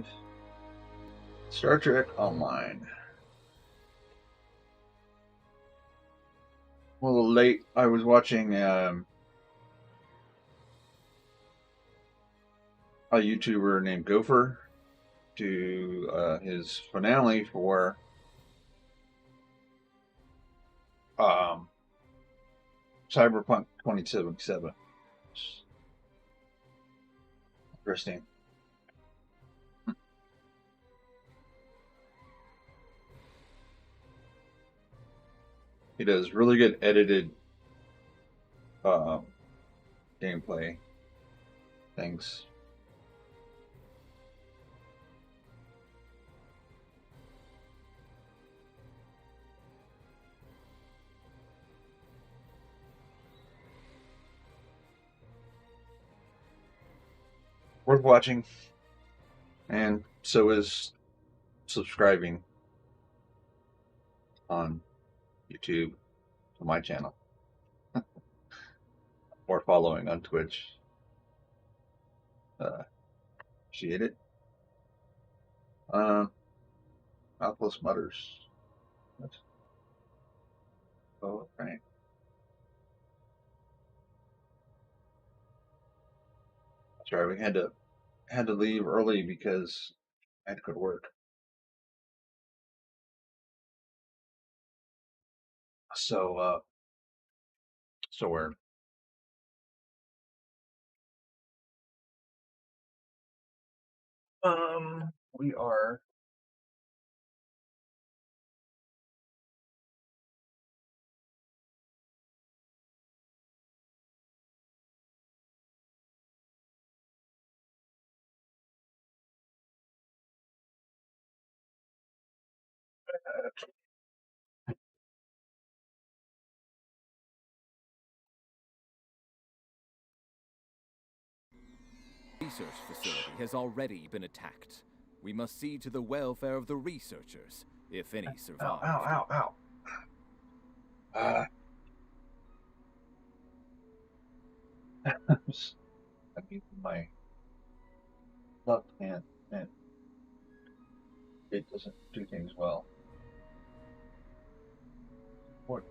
5. Star Trek Online. A little late. I was watching a YouTuber named Gopher do his finale for Cyberpunk 2077. Interesting. He does really good edited gameplay things. Worth watching, and so is subscribing on YouTube to my channel or following on Twitch. Appreciate it. Mouthful mutters. Oh, right. That's right. We had to leave early because I had to go to work. So we're we are research facility has already been attacked. We must see to the welfare of the researchers, if any survive. ow. I'm using my left hand, and it doesn't do things well. What?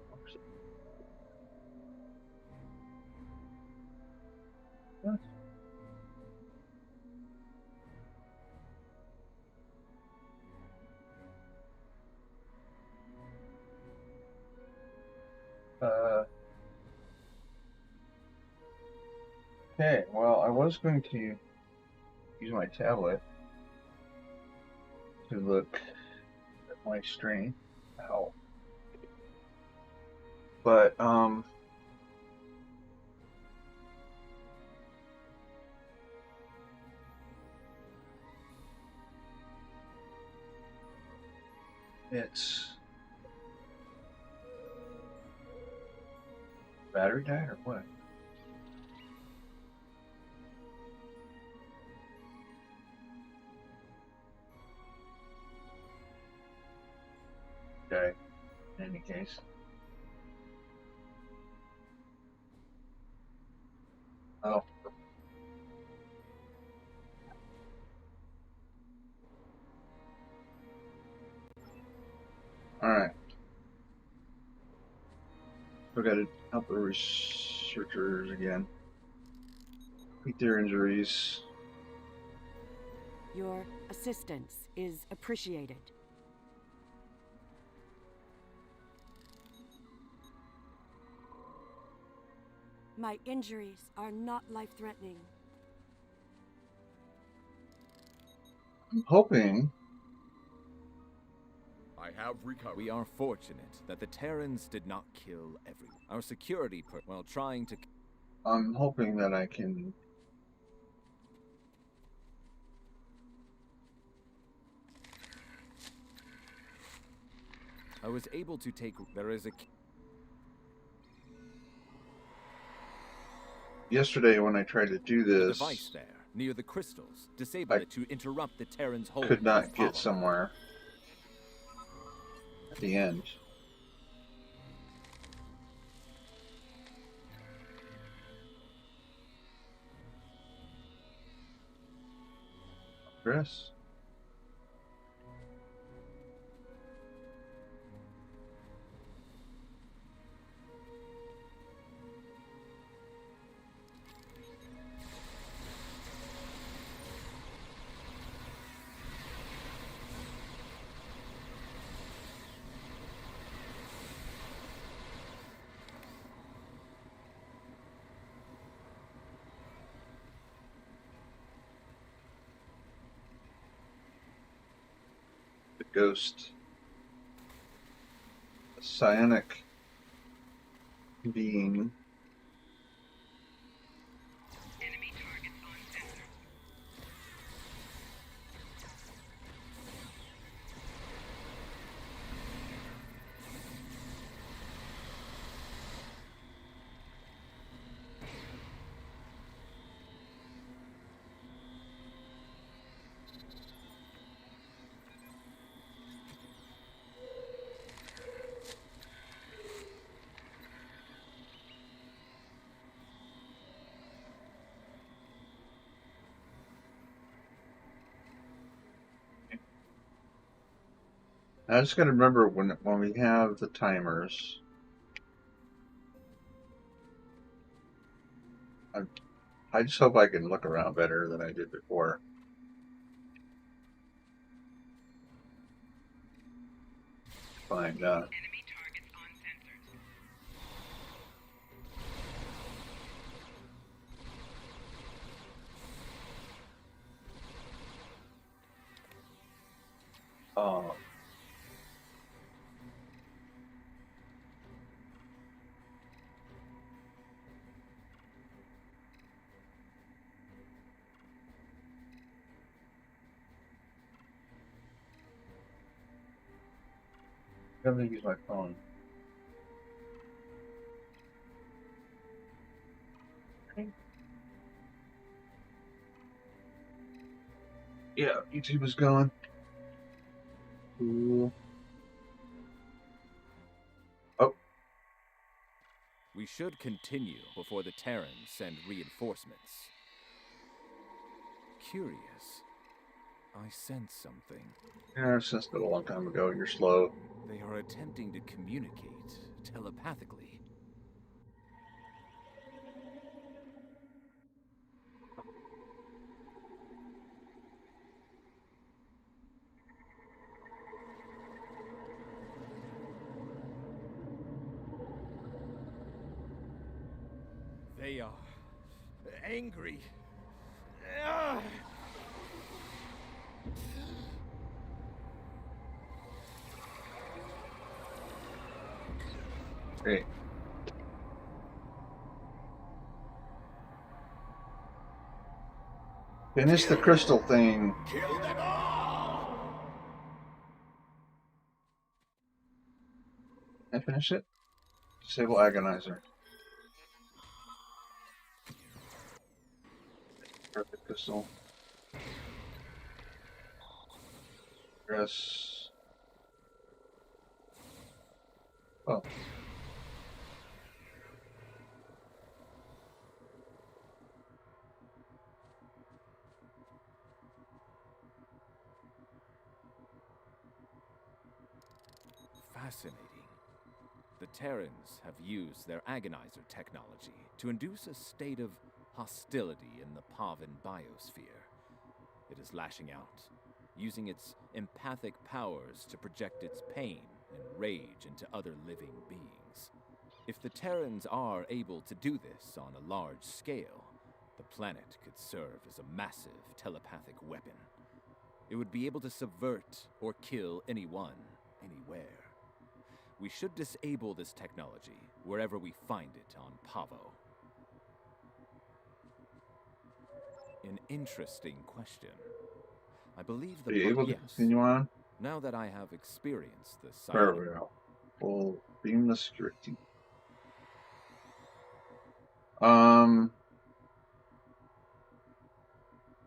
Okay, well, I was going to use my tablet to look at my stream. Ow. But, it's battery died or what? Okay, in any case. Oh. Alright. We gotta help the researchers again. Treat their injuries. Your assistance is appreciated. My injuries are not life-threatening. I'm hoping I have recovered. We are fortunate that the Terrans did not kill everyone. Our security while trying to... I'm hoping that I can... I was able to take... There is a... Yesterday when I tried to do this... device there, near the crystals. Disable it to interrupt the Terrans' hold. Could not get somewhere at the end. Progress. ghost, a psionic being. I just got to remember when we have the timers. I just hope I can look around better than I did before. Find uh, I'm gonna use my phone. Yeah, YouTube is going. Cool. Oh, We should continue before the Terrans send reinforcements. Curious. I sense something. yeah, I sensed it a long time ago. You're slow. They are attempting to communicate telepathically. They are angry. Ah! Great. Finish the crystal thing. Kill them all! Can I finish it? Disable agonizer. Perfect crystal. Press. Oh. Fascinating. The Terrans have used their agonizer technology to induce a state of hostility in the Pavan biosphere. It is lashing out, using its empathic powers to project its pain and rage into other living beings. If the Terrans are able to do this on a large scale, the planet could serve as a massive telepathic weapon. It would be able to subvert or kill anyone, anywhere. We should disable this technology wherever we find it on Pavo. An interesting question. I believe the Are you able to yes. continue on? Now that I have experienced the There psionic we go. Full beamless security.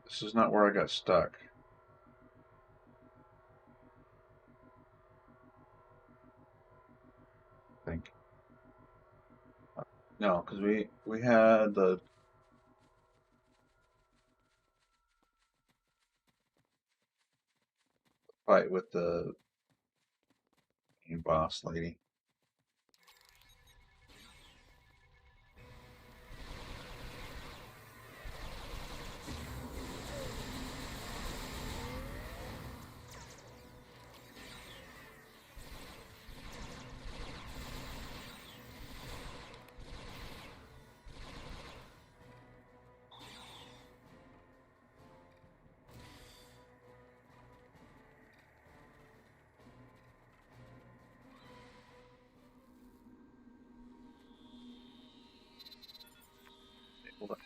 This is not where I got stuck. I think. No, because we had the fight with the boss lady.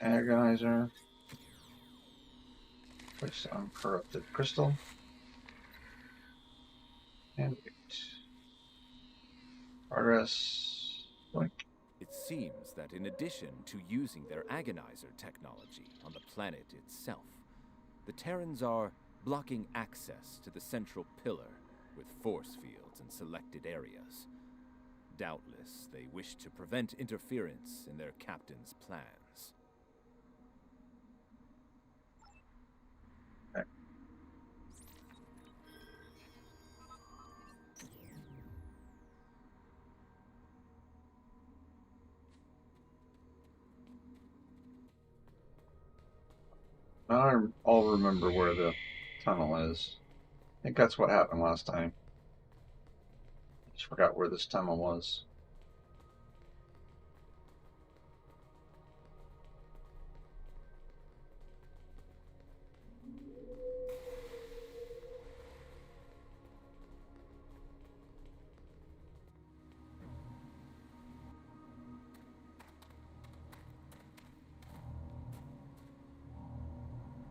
Agonizer. Place on corrupted crystal. And wait. Progress. Blink. It seems that in addition to using their agonizer technology on the planet itself, the Terrans are blocking access to the central pillar with force fields in selected areas. Doubtless, they wish to prevent interference in their captain's plans. Okay. Now I'll remember where the tunnel is. I think that's what happened last time. Just forgot where this tunnel was.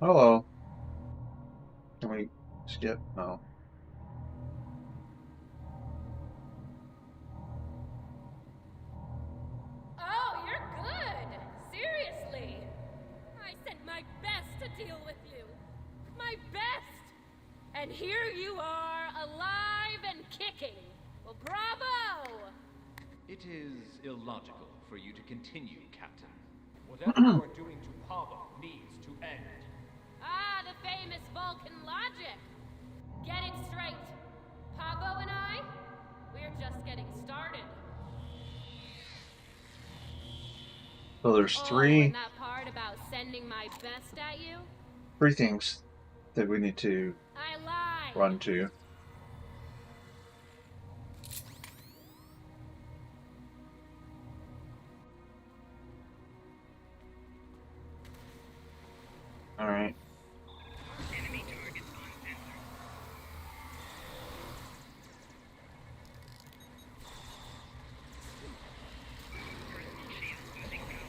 Hello. Can we skip? No. Oh, you're good! Seriously! I sent my best to deal with you. My best! And here you are, alive and kicking. Well, bravo! It is illogical for you to continue, Captain. Whatever you are doing to Pavo needs to end. Ah, the famous Vulcan logic. Get it straight. Pavo and I, we're just getting started. So there's Oh, three and that part about sending my best at you? things that we need to I lied. run to. All right. Enemy targets on sensor. Personal shield losing power.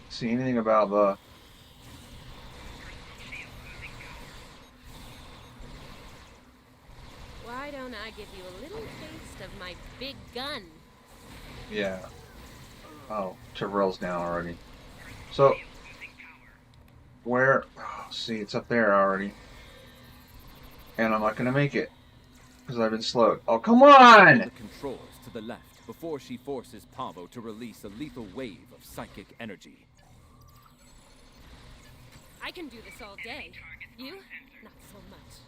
See anything about the? Personal shield losing power. Why don't I give you a little taste of my big gun? Yeah. Oh, Tyrell's down already. So Losing power. where? Oh, see, it's up there already, and I'm not gonna make it because I've been slowed. Oh, come on! The controls to the left before she forces Pavo to release a lethal wave of psychic energy. I can do this all day. You? Not so much.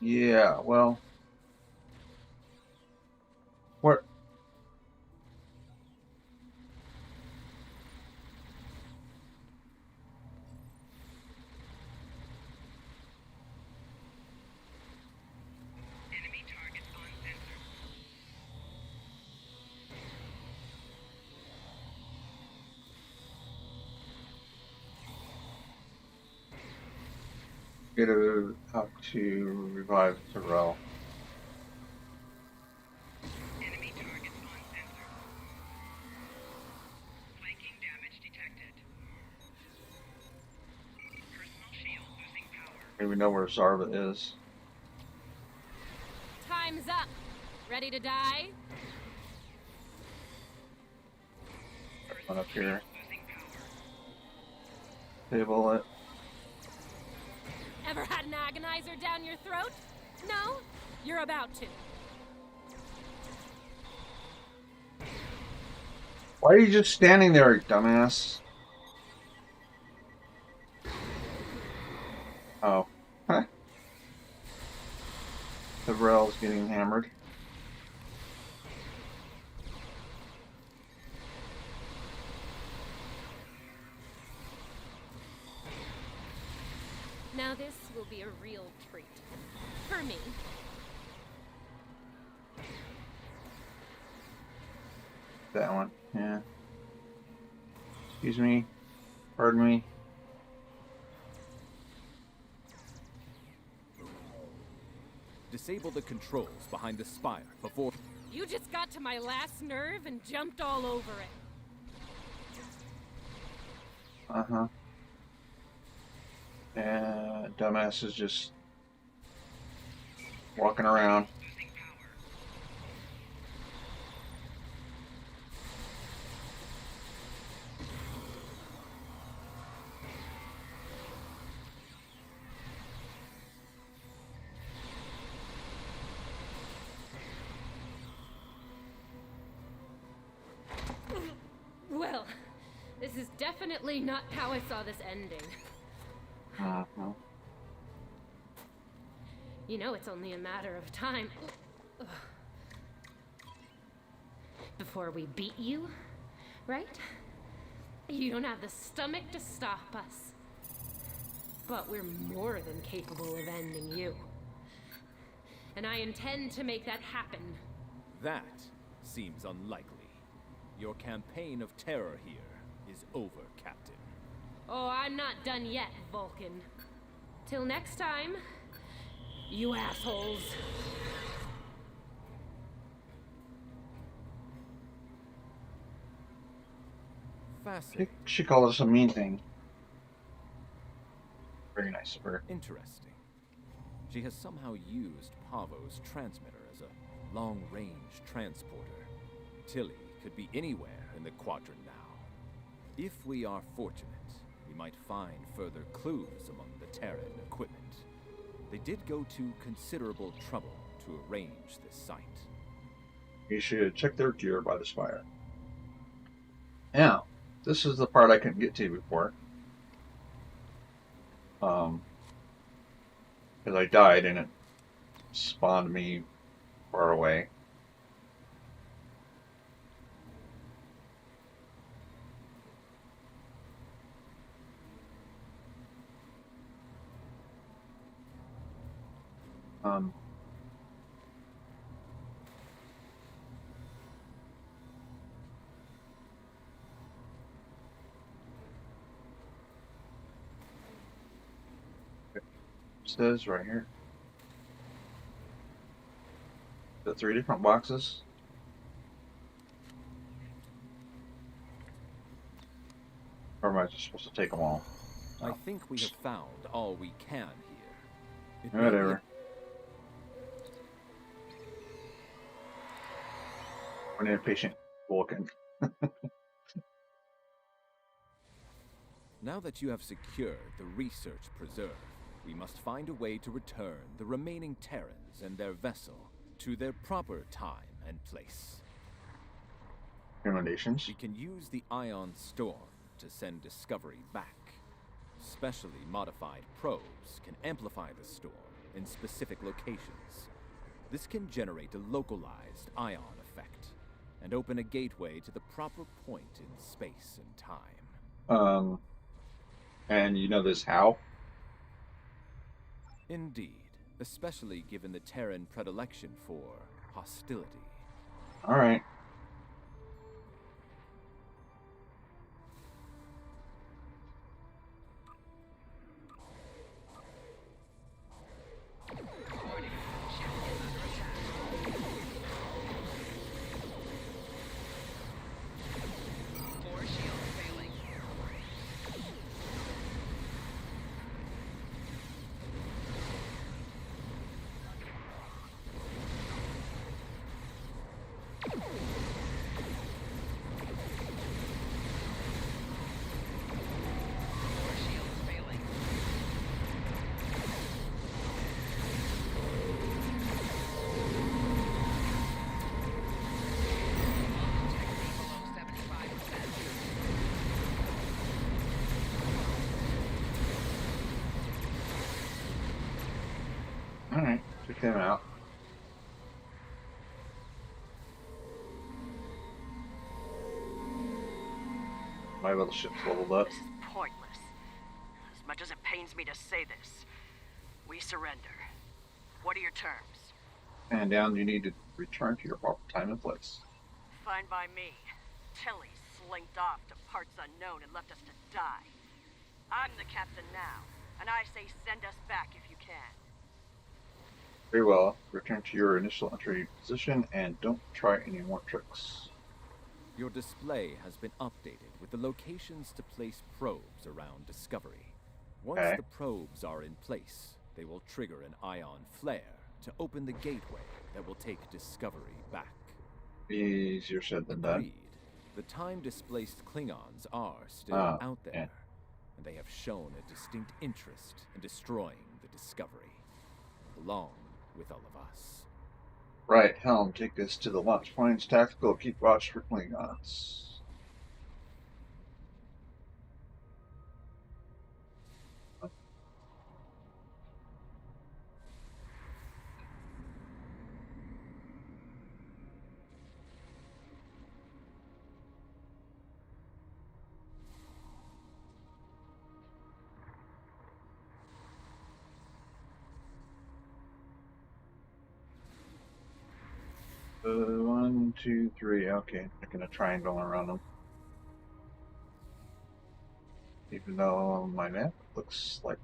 Yeah. Well, where? Enemy targets on sensor. Get it out to revive Tyrell. Enemy targets on sensor. Flanking damage detected. Personal shield losing power. Maybe we know where Zarva is. Time's up. Ready to die? One up here. Losing power. Table it. Ever had an agonizer down your throat? No? You're about to. Why are you just standing there, you dumbass? Oh. Huh. Tyrell's getting hammered. Now this will be a real treat. For me. That one. Yeah. Excuse me. Pardon me. Disable the controls behind the spire before... You just got to my last nerve and jumped all over it. Uh-huh. And dumbass is just walking around. Losing power. Well, this is definitely not how I saw this ending. Uh-huh. You know it's only a matter of time before we beat you, right? You don't have the stomach to stop us. But we're more than capable of ending you. And I intend to make that happen. That seems unlikely. Your campaign of terror here is over, Captain. Oh, I'm not done yet, Vulcan. Till next time, you assholes. Fascinating. She called us a mean thing. Very nice of her. Interesting. She has somehow used Pavo's transmitter as a long-range transporter. Tilly could be anywhere in the quadrant now. If we are fortunate, we might find further clues among the Terran equipment. They did go to considerable trouble to arrange this site. You should check their gear by the spire. Now, this is the part I couldn't get to before. Because I died and it spawned me far away. It says right here. The 3 different boxes. Or am I just supposed to take them all? I think we have found all we can here. It may be Whatever. An impatient Vulcan. Now that you have secured the research preserve, we must find a way to return the remaining Terrans and their vessel to their proper time and place. Recommendations. We can use the Ion Storm to send Discovery back. Specially modified probes can amplify the storm in specific locations. This can generate a localized ion effect and open a gateway to the proper point in space and time. And you know this how? Indeed, especially given the Terran predilection for hostility. Alright. Four shields failing. Four shields failing. Logitech below 75%. Alright. Check them out. My little ship's leveled up. This is pointless. As much as it pains me to say this, we surrender. What are your terms? And down, you need to return to your proper time and place. Fine by me. Tilly slinked off to parts unknown and left us to die. I'm the captain now, and I say send us back if you can. Very well. Return to your initial entry position and don't try any more tricks. Your display has been updated with the locations to place probes around Discovery. Once Okay. the probes are in place, they will trigger an ion flare to open the gateway that will take Discovery back. Easier said than done. Agreed. The time-displaced Klingons are still Ah, out there, yeah. and they have shown a distinct interest in destroying the Discovery, along with all of us. Right, Helm, take this to the launch points. Tactical, keep watch for Klingons. One, two, three. Okay, making a triangle around them. Even though on my map looks like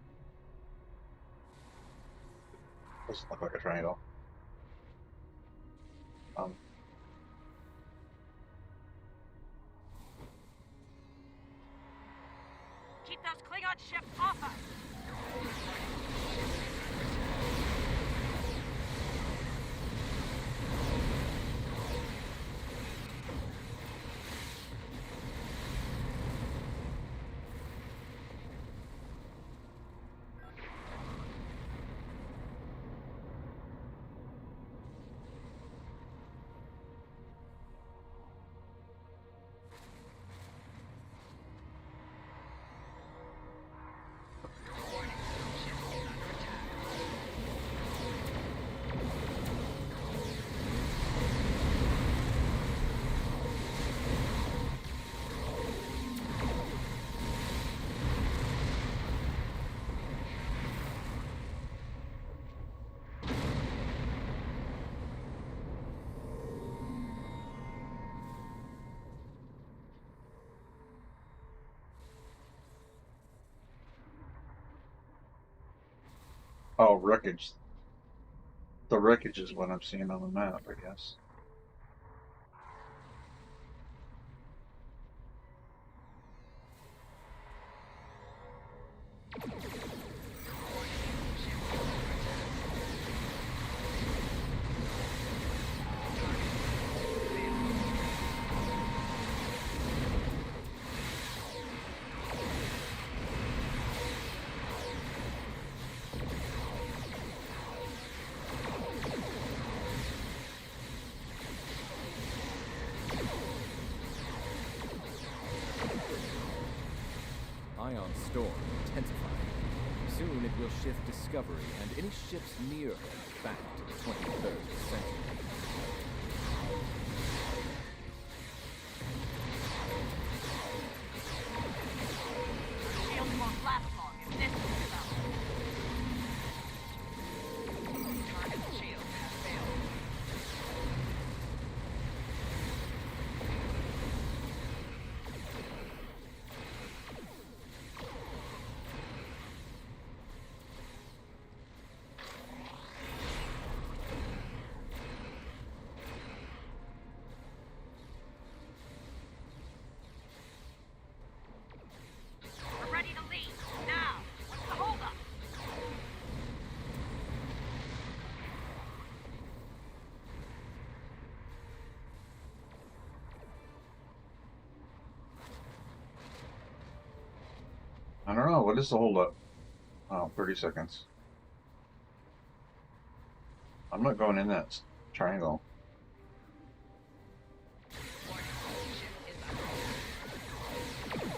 doesn't look like a triangle. Keep those Klingon ships off us! Warning, ship is under attack. Oh, wreckage. The wreckage is what I'm seeing on the map, I guess. Ion storm intensifying. Soon it will shift Discovery and any ships near her back to the 23rd century. Shields won't last long if this is about. Target shield has failed. We're ready to leave. Now! What's the holdup? I don't know. What is the holdup? Oh, 30 seconds. I'm not going in that triangle. Warning, ship is under attack.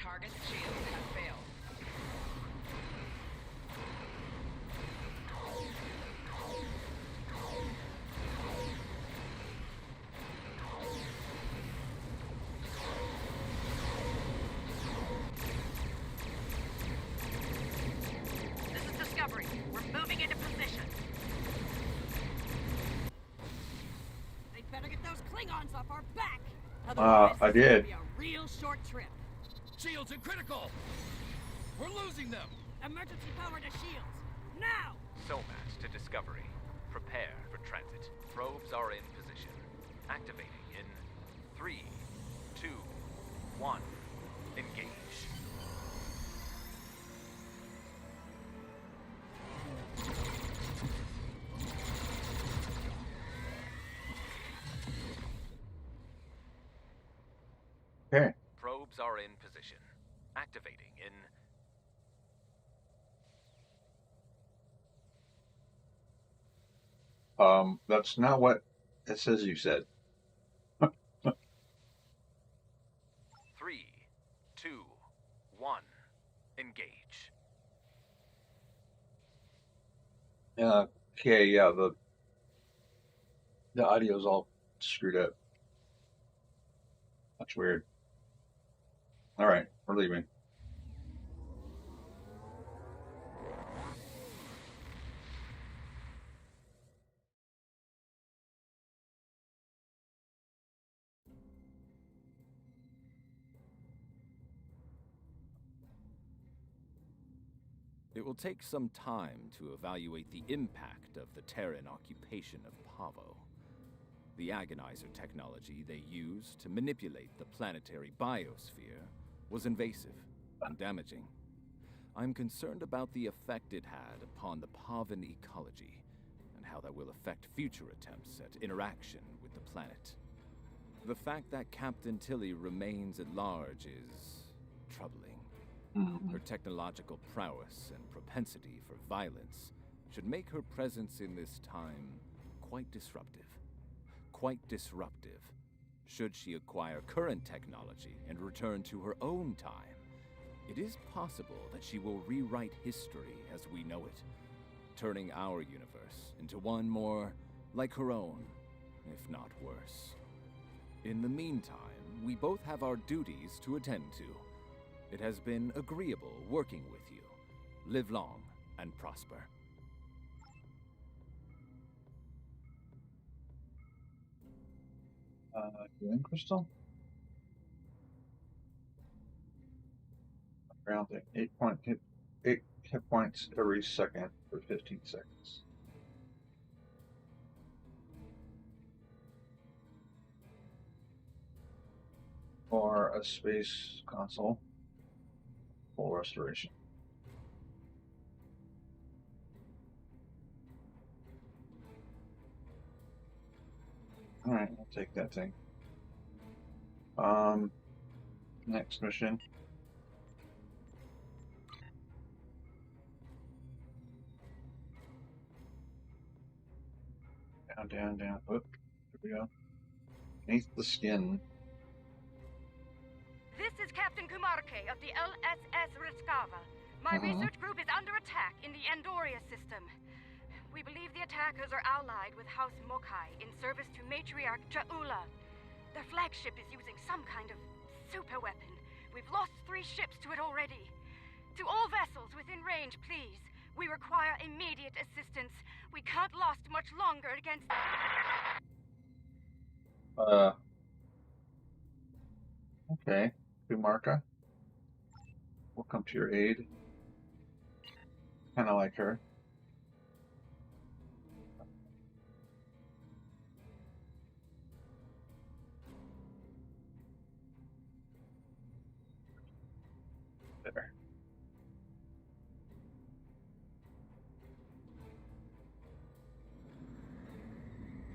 Target shield has failed. This is Otherwise, I it's gonna did. be a real short trip. Shields are critical! We're losing them! Emergency power to shields. Now! SOMAT to Discovery. Prepare for transit. Probes are in position. Activating in 3, 2, 1. Engage. Okay. Probes are in position. Activating in... That's not what it says you said. 3, 2, 1. Engage. Okay, yeah, the audio's all screwed up. That's weird. All right, we're leaving. It will take some time to evaluate the impact of the Terran occupation of Pavo. The agonizer technology they used to manipulate the planetary biosphere was invasive and damaging. I'm concerned about the effect it had upon the Pavan ecology, and how that will affect future attempts at interaction with the planet. The fact that Captain Tilly remains at large is troubling. Her technological prowess and propensity for violence should make her presence in this time quite disruptive. Quite disruptive. Should she acquire current technology and return to her own time, it is possible that she will rewrite history as we know it, turning our universe into one more like her own, if not worse. In the meantime, we both have our duties to attend to. It has been agreeable working with you. Live long and prosper. Healing crystal? Grounding. 8 hit points every second for 15 seconds. Or a space console. Full restoration. Alright, I'll take that thing. Next mission. Down, down, down. Oop, here we go. Beneath the skin. This is Captain Kumarke of the LSS Riskava. My research group is under attack in the Andoria system. We believe the attackers are allied with House Mokai in service to Matriarch Ja'ula. Their flagship is using some kind of super weapon. We've lost 3 ships to it already. To all vessels within range, please. We require immediate assistance. We can't last much longer against... Okay. Kumarka. We'll come to your aid. Kinda like her. There.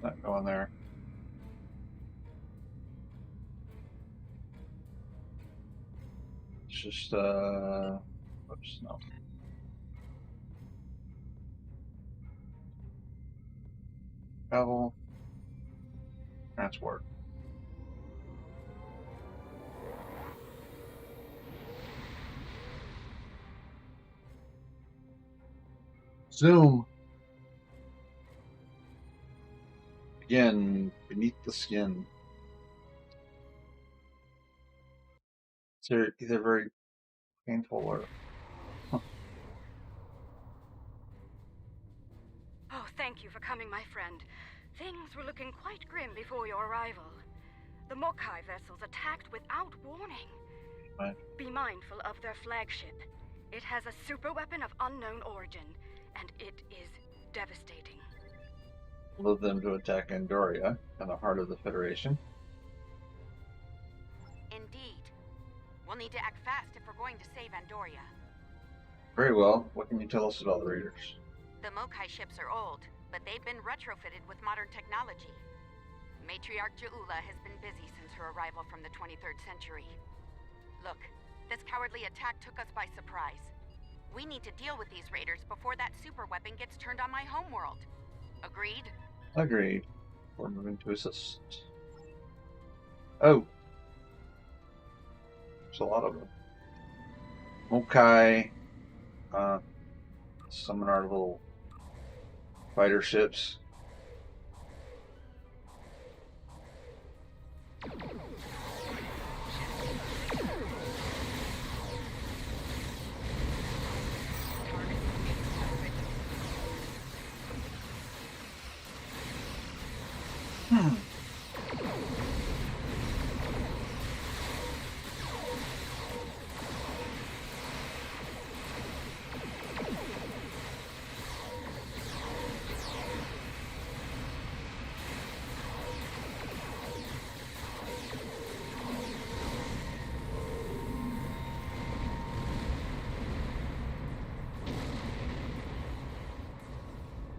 Not going there. It's just, oops, no. Travel. Transport. Zoom. Again, beneath the skin. It's either very painful or... Oh, thank you for coming, my friend. Things were looking quite grim before your arrival. The Mokai vessels attacked without warning. Right. Be mindful of their flagship. It has a super weapon of unknown origin, and it is devastating. Allow them to attack Andoria in the heart of the Federation. Indeed. We'll need to act fast if we're going to save Andoria. Very well. What can you tell us about the Raiders? The Mokai ships are old, but they've been retrofitted with modern technology. Matriarch Jaula has been busy since her arrival from the 23rd century. Look, this cowardly attack took us by surprise. We need to deal with these raiders before that super weapon gets turned on my homeworld. Agreed? Agreed. We're moving to assist. Oh. There's a lot of them. Mokai. Summon our little fighter ships.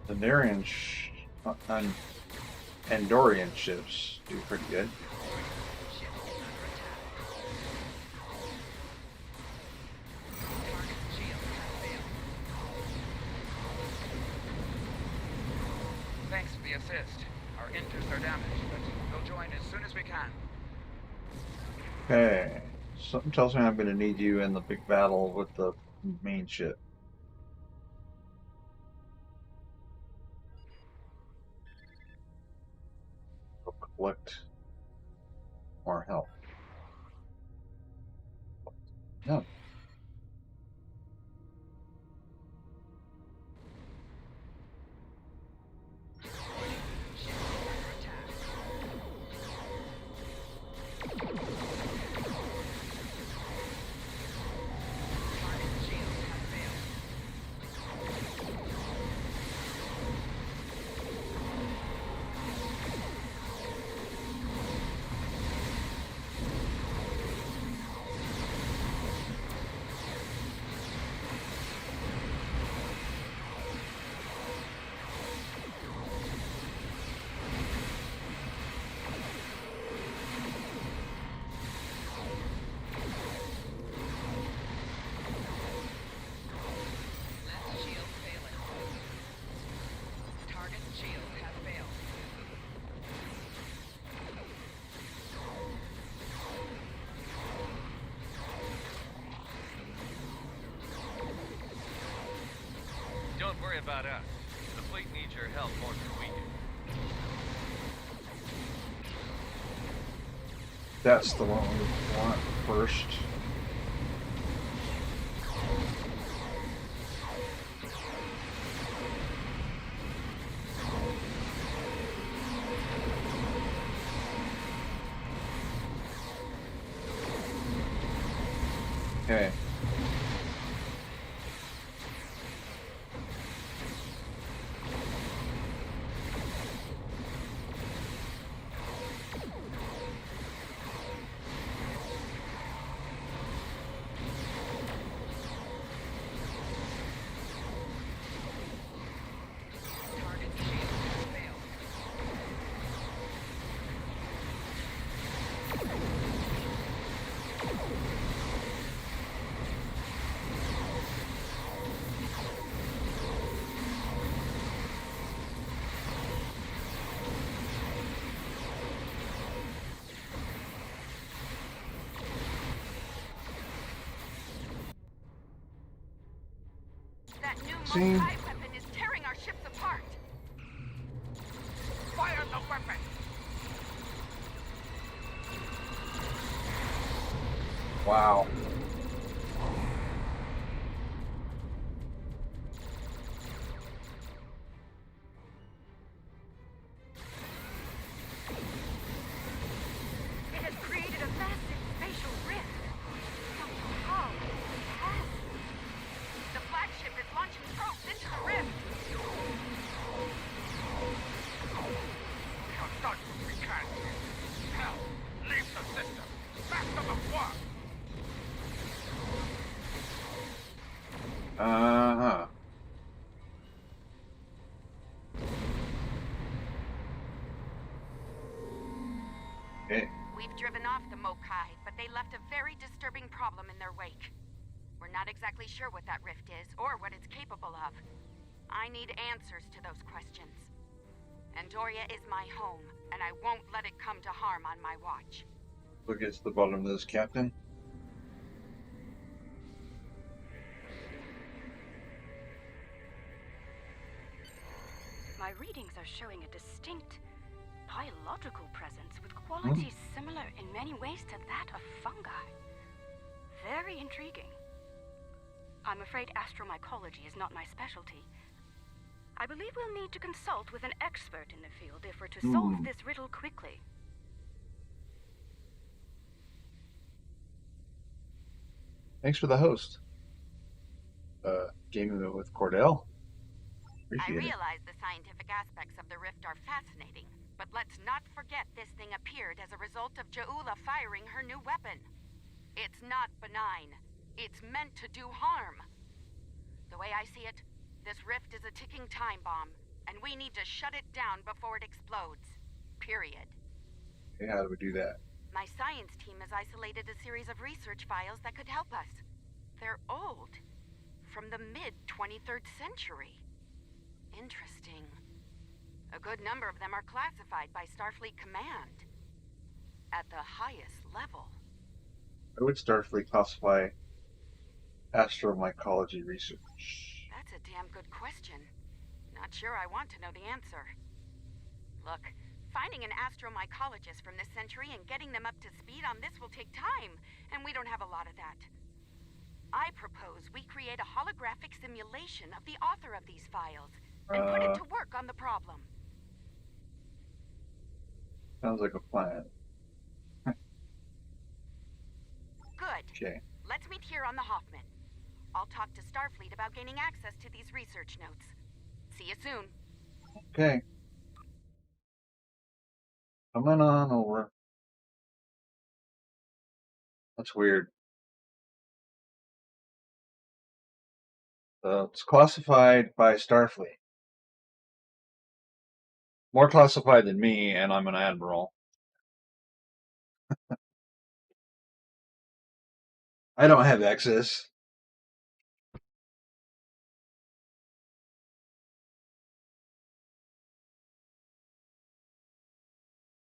The Andorian ships do pretty good. Thanks for the assist. Our engines are damaged, but we'll join as soon as we can. Okay. Something tells me I'm going to need you in the big battle with the main ship. Collect more help. No. Don't worry about us. The fleet needs your help more than we do. That's the one we want first. Okay. That new See? Mokai weapon is tearing our ships apart. Fire the weapon! Wow. Uh-huh. Okay. We've driven off the Mokai, but they left a very disturbing problem in their wake. We're not exactly sure what that rift is, or what it's capable of. I need answers to those questions. Andoria is my home, and I won't let it come to harm on my watch. We'll get to the bottom of this, Captain. My readings are showing a distinct biological presence with qualities similar in many ways to that of fungi. Very intriguing. I'm afraid astromycology is not my specialty. I believe we'll need to consult with an expert in the field if we're to solve this riddle quickly. Thanks for the host. Gaming with Cordell. I Appreciate it. realize the scientific aspects of the rift are fascinating, but let's not forget this thing appeared as a result of Ja'ula firing her new weapon. It's not benign. It's meant to do harm. The way I see it, this rift is a ticking time bomb, and we need to shut it down before it explodes. Period. Okay, how do we do that? My science team has isolated a series of research files that could help us. They're old. From the mid-23rd century. Interesting. A good number of them are classified by Starfleet Command. At the highest level. Why would Starfleet classify astromycology research? That's a damn good question. Not sure I want to know the answer. Look, finding an astromycologist from this century and getting them up to speed on this will take time, and we don't have a lot of that. I propose we create a holographic simulation of the author of these files and put it to work on the problem. Sounds like a plan. Good. Okay. Let's meet here on the Hoffman. I'll talk to Starfleet about gaining access to these research notes. See you soon. Okay. Coming on over. That's weird. It's classified by Starfleet. More classified than me, and I'm an admiral. I don't have access.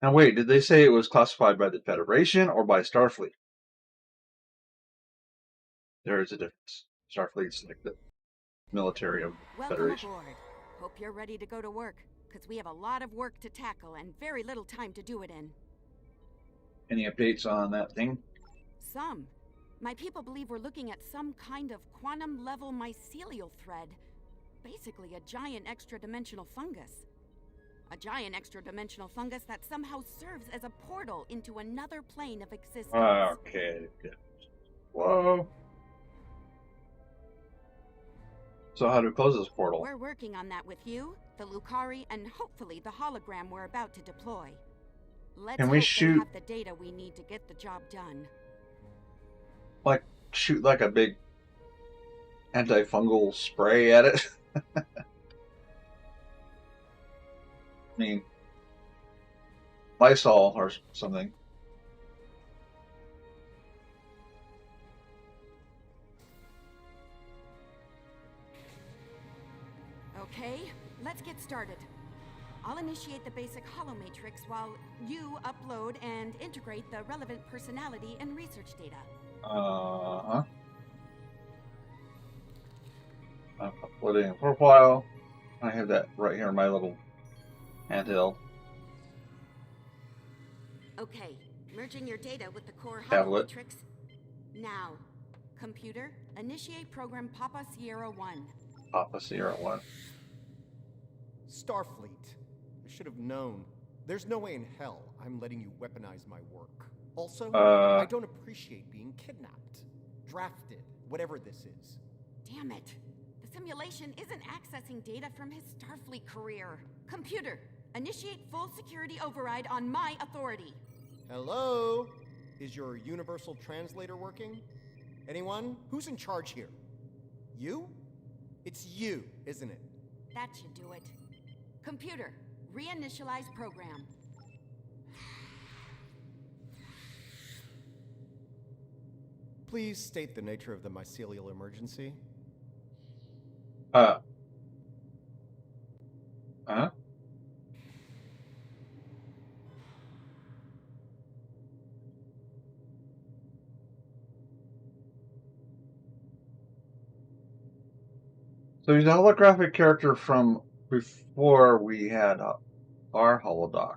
Now wait, did they say it was classified by the Federation or by Starfleet? There is a difference. Starfleet's like the military of the Welcome Federation. aboard. Hope you're ready to go to work, because we have a lot of work to tackle and very little time to do it in. Any updates on that thing? Some. My people believe we're looking at some kind of quantum-level mycelial thread. Basically a giant extra-dimensional fungus. A giant extra-dimensional fungus that somehow serves as a portal into another plane of existence. Okay. Whoa. So how do we close this portal? We're working on that with you, the Lucari, and hopefully the hologram we're about to deploy. Let's Can we hope shoot- they have the data we need to get the job done. Like, shoot like a big antifungal spray at it? I mean, Lysol or something. Okay, let's get started. I'll initiate the basic holomatrix while you upload and integrate the relevant personality and research data. I'm uploading a profile. I have that right here in my little handheld. Okay, merging your data with the core Tablet. holomatrix. Now, computer, initiate program Papa Sierra 1. Papa Sierra 1. Starfleet. I should have known. There's no way in hell I'm letting you weaponize my work. Also, I don't appreciate being kidnapped, drafted, whatever this is. Damn it. The simulation isn't accessing data from his Starfleet career. Computer, initiate full security override on my authority. Hello? Is your universal translator working? Anyone? Who's in charge here? You? It's you, isn't it? That should do it. Computer, reinitialize program. Please state the nature of the mycelial emergency. Huh? So he's a holographic character from before we had our holodoc.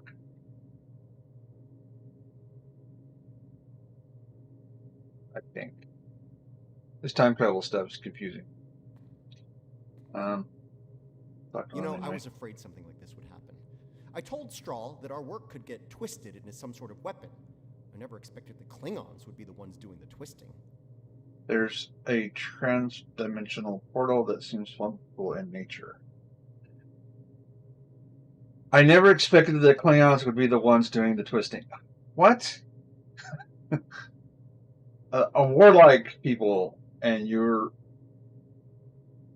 I think. This time travel stuff is confusing. You know, I was afraid something like this would happen. I told Strahl that our work could get twisted into some sort of weapon. I never expected the Klingons would be the ones doing the twisting. There's a trans-dimensional portal that seems flexible in nature. I never expected the Klingons would be the ones doing the twisting. What? A warlike people, and you're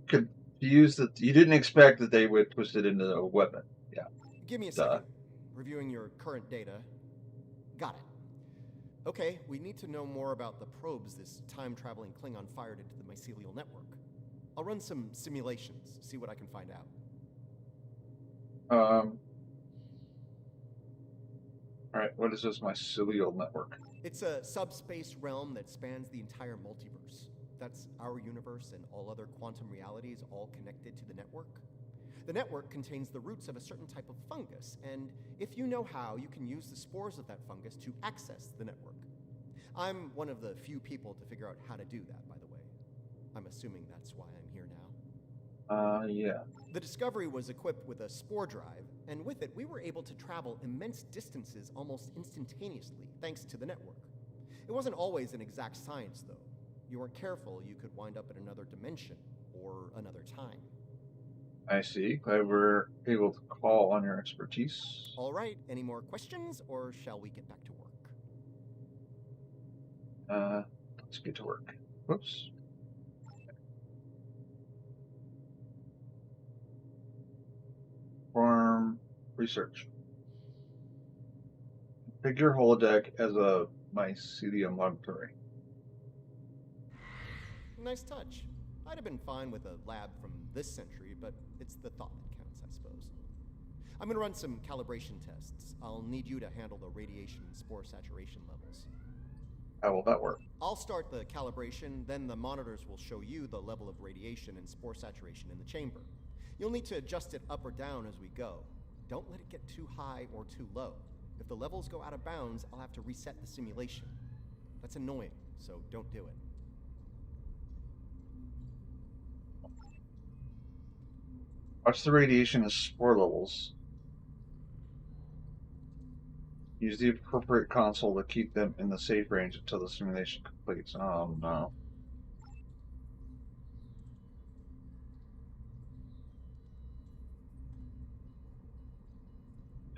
confused that you didn't expect that they would twist it into a weapon. Yeah. Give me a second. Reviewing your current data. Got it. Okay, we need to know more about the probes this time-traveling Klingon fired into the mycelial network. I'll run some simulations, see what I can find out. Alright, what is this mycelial network? It's a subspace realm that spans the entire multiverse. That's our universe and all other quantum realities all connected to the network. The network contains the roots of a certain type of fungus, and if you know how, you can use the spores of that fungus to access the network. I'm one of the few people to figure out how to do that, by the way. I'm assuming that's why I'm here now. Yeah. The Discovery was equipped with a spore drive, and with it, we were able to travel immense distances almost instantaneously, thanks to the network. It wasn't always an exact science, though. You weren't careful, you could wind up in another dimension, or another time. I see. Glad we're able to call on your expertise. All right, any more questions, or shall we get back to work? Let's get to work. Whoops. Farm research. Figure holodeck as a mycelium laboratory. Nice touch. I'd have been fine with a lab from this century, but it's the thought that counts, I suppose. I'm gonna run some calibration tests. I'll need you to handle the radiation and spore saturation levels. How will that work? I'll start the calibration, then the monitors will show you the level of radiation and spore saturation in the chamber. You'll need to adjust it up or down as we go. Don't let it get too high or too low. If the levels go out of bounds, I'll have to reset the simulation. That's annoying, so don't do it. Watch the radiation and spore levels. Use the appropriate console to keep them in the safe range until the simulation completes. Oh no.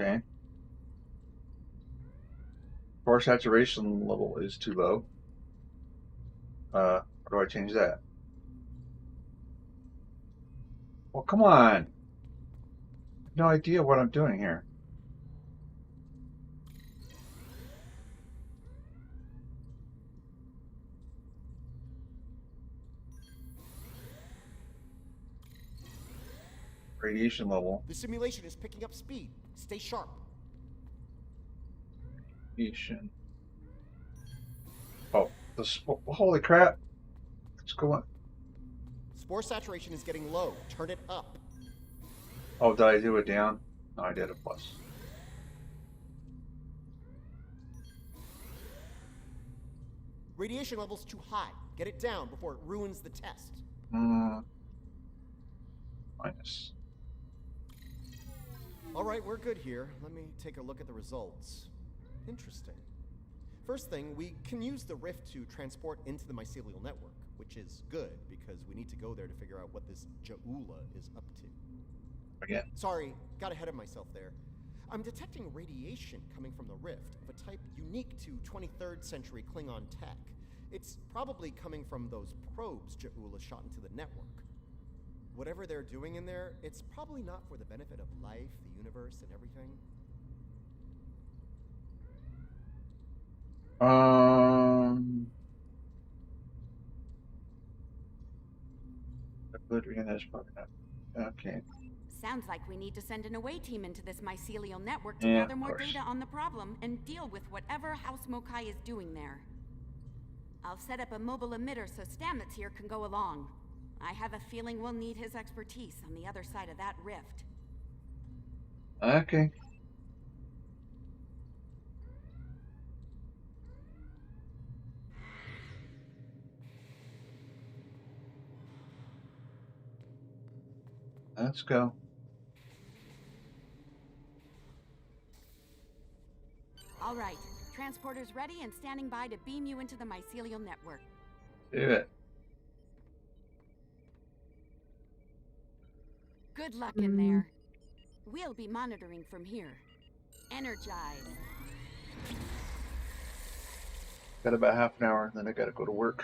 Okay. Spore saturation level is too low. How do I change that? Well, come on. No idea what I'm doing here. Radiation level. The simulation is picking up speed. Stay sharp. Radiation. Oh, holy crap. What's going on? Spore saturation is getting low. Turn it up. Oh, did I do it down? No, I did a plus. Radiation level's too high. Get it down before it ruins the test. Minus. All right, we're good here. Let me take a look at the results. Interesting. First thing, we can use the rift to transport into the mycelial network, which is good because we need to go there to figure out what this Ja'ula is up to. Again. Sorry, got ahead of myself there. I'm detecting radiation coming from the rift of a type unique to 23rd century Klingon tech. It's probably coming from those probes Ja'ula shot into the network. Whatever they're doing in there, it's probably not for the benefit of life, the universe, and everything. Okay. Sounds like we need to send an away team into this mycelial network to Yeah, gather of more course. data on the problem and deal with whatever House Mokai is doing there. I'll set up a mobile emitter so Stamets here can go along. I have a feeling we'll need his expertise on the other side of that rift. Okay. Let's go. All right, transporter's ready and standing by to beam you into the mycelial network. Do it. Good luck in there. We'll be monitoring from here. Energize. Got about half an hour, then I gotta go to work.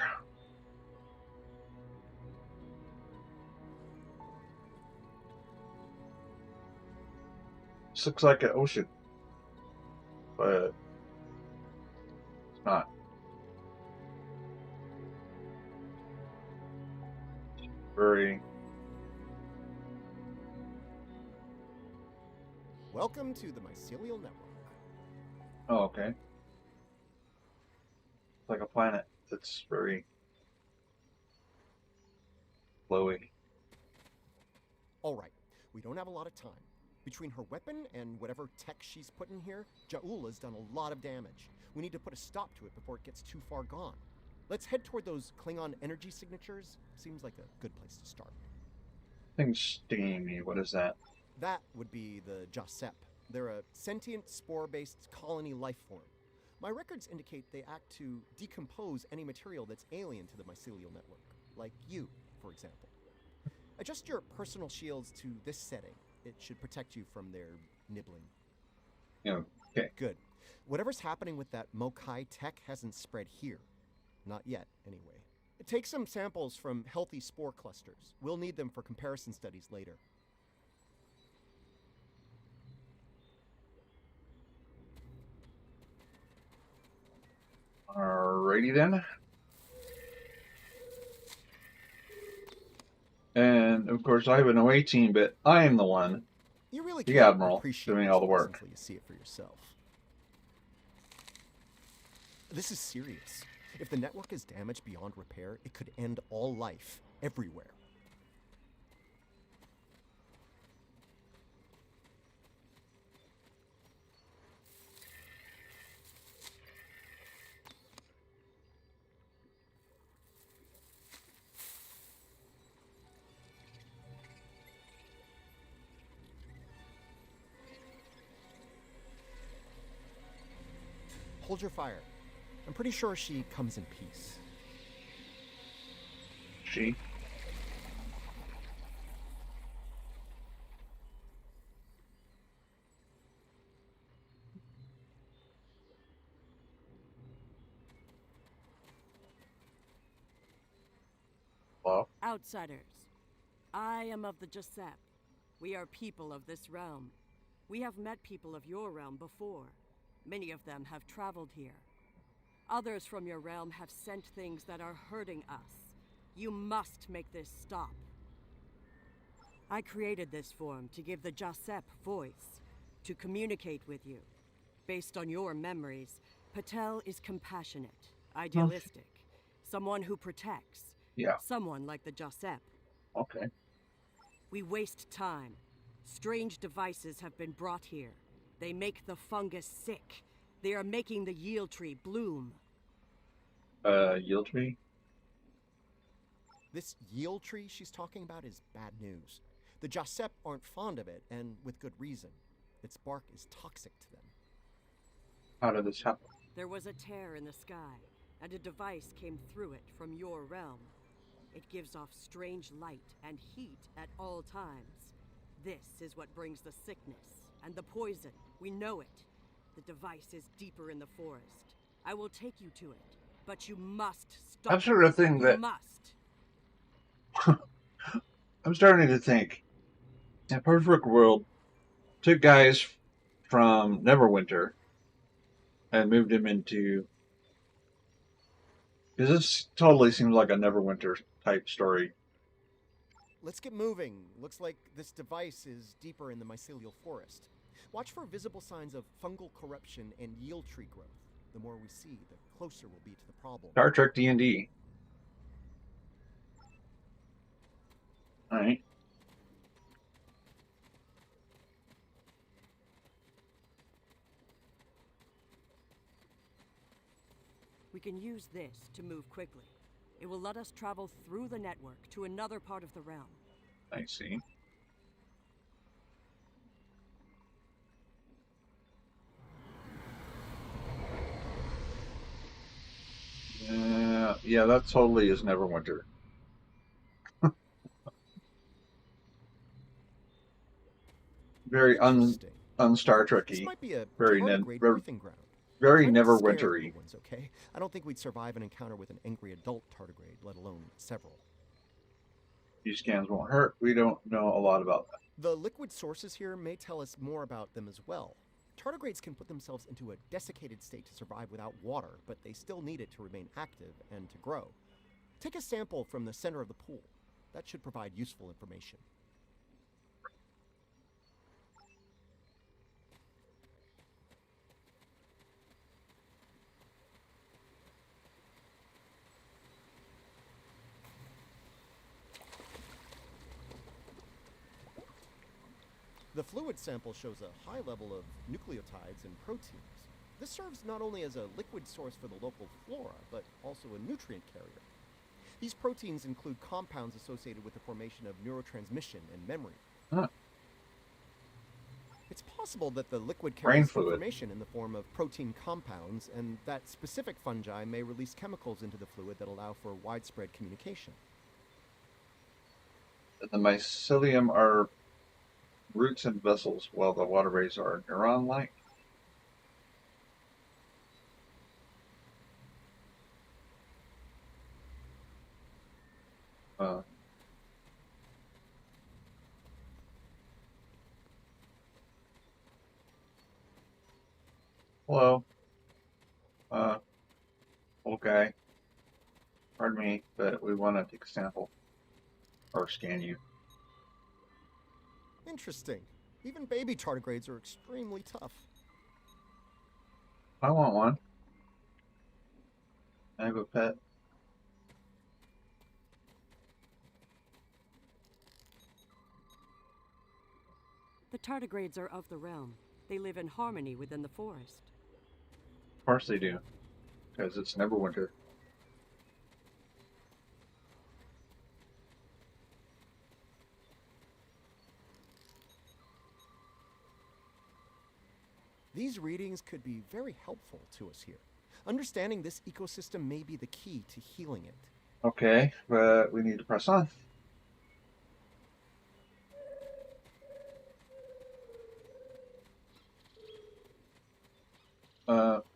This looks like an ocean, but it's not. Very. Welcome to the mycelial network. Oh, okay. It's like a planet that's very flowy. All right, we don't have a lot of time. Between her weapon and whatever tech she's put in here, Ja'ula's done a lot of damage. We need to put a stop to it before it gets too far gone. Let's head toward those Klingon energy signatures. Seems like a good place to start. Thing's steamy. What is that? That would be the Jasep. They're a sentient, spore-based colony life form. My records indicate they act to decompose any material that's alien to the mycelial network, like you, for example. Adjust your personal shields to this setting. It should protect you from their nibbling. Okay. Good. Whatever's happening with that Mokai tech hasn't spread here. Not yet, anyway. Take some samples from healthy spore clusters. We'll need them for comparison studies later. Alrighty then. And of course, I have an away team, but I am the one, You really the can't Admiral, appreciate doing these all the things work. until you see it for yourself. This is serious. If the network is damaged beyond repair, it could end all life, everywhere. Hold your fire. I'm pretty sure she comes in peace. She. Hello? Outsiders. I am of the Jasep. We are people of this realm. We have met people of your realm before. Many of them have traveled here. Others from your realm have sent things that are hurting us. You must make this stop. I created this form to give the Jasep voice, to communicate with you. Based on your memories, Patel is compassionate, idealistic, someone who protects. Yeah. Someone like the Jasep. Okay. We waste time. Strange devices have been brought here. They make the fungus sick. They are making the yield tree bloom. Yield tree? This yield tree she's talking about is bad news. The Jasep aren't fond of it, and with good reason. Its bark is toxic to them. How did this happen? There was a tear in the sky, and a device came through it from your realm. It gives off strange light and heat at all times. This is what brings the sickness and the poison. We know it. The device is deeper in the forest. I will take you to it, but you must stop. That's sort of thing You that must. I'm starting to think. In Perfect World, took guys from Neverwinter and moved him into. Because this totally seems like a Neverwinter type story. Let's get moving. Looks like this device is deeper in the mycelial forest. Watch for visible signs of fungal corruption and yield tree growth. The more we see, the closer we'll be to the problem. Star Trek D&D. All right. We can use this to move quickly. It will let us travel through the network to another part of the realm. I see. Yeah, that totally is Neverwinter. Very un-Star This Trekky. might be a Very tardigrade birthing ground. very Try not to scare Neverwintery. little ones, okay? I don't think we'd survive an encounter with an angry adult tardigrade, let alone several. These scans won't hurt. We don't know a lot about them. The liquid sources here may tell us more about them as well. Tardigrades can put themselves into a desiccated state to survive without water, but they still need it to remain active and to grow. Take a sample from the center of the pool. That should provide useful information. The fluid sample shows a high level of nucleotides and proteins. This serves not only as a liquid source for the local flora, but also a nutrient carrier. These proteins include compounds associated with the formation of neurotransmission and memory. Huh. It's possible that the liquid Brain carries fluid. information in the form of protein compounds, and that specific fungi may release chemicals into the fluid that allow for widespread communication. The mycelium are roots and vessels, while the water rays are neuron-like. Hello. Okay. Pardon me, but we want to take a sample. Or scan you. Interesting. Even baby tardigrades are extremely tough. I want one. I have a pet. The tardigrades are of the realm. They live in harmony within the forest. Of course they do. Because it's Neverwinter. These readings could be very helpful to us here. Understanding this ecosystem may be the key to healing it. Okay, but we need to press on.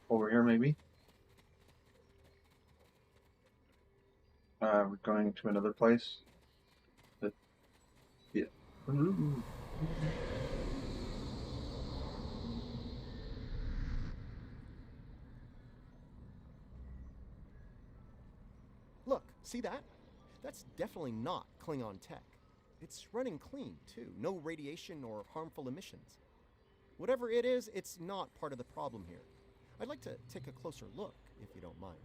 Over here maybe? We're going to another place. Yeah. Ooh. Look, see that? That's definitely not Klingon tech. It's running clean, too. No radiation or harmful emissions. Whatever it is, it's not part of the problem here. I'd like to take a closer look, if you don't mind.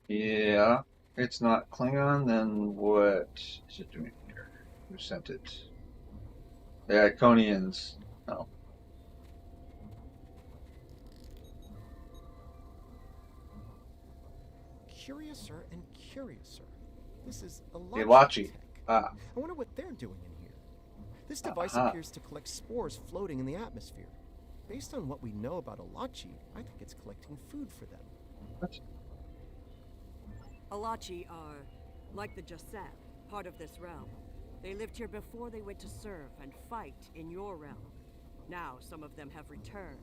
Yeah. It's not Klingon, then what is it doing here? Who sent it? The Iconians. No. Curiouser and curiouser. This is a Logitech. tech. Ah. I wonder what they're doing in here. This device appears to collect spores floating in the atmosphere. Based on what we know about Alachi, I think it's collecting food for them. What? Alachi are, like the Jasep, part of this realm. They lived here before they went to serve and fight in your realm. Now some of them have returned.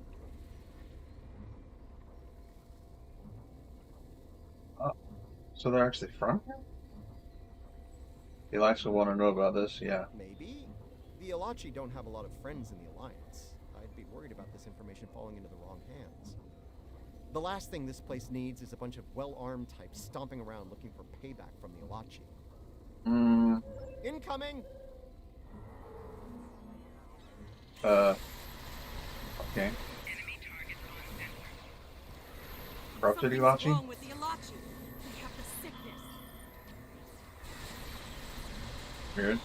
Oh, so they're actually from here? You'll actually want to know about this, yeah. Maybe. The Alachi don't have a lot of friends in the Alliance. I'd be worried about this information falling into the wrong hands. The last thing this place needs is a bunch of well-armed types stomping around looking for payback from the Alachi. Incoming! Okay. Corrupted Something's Ilachi? wrong with the Alachi. We have the sickness. Weird.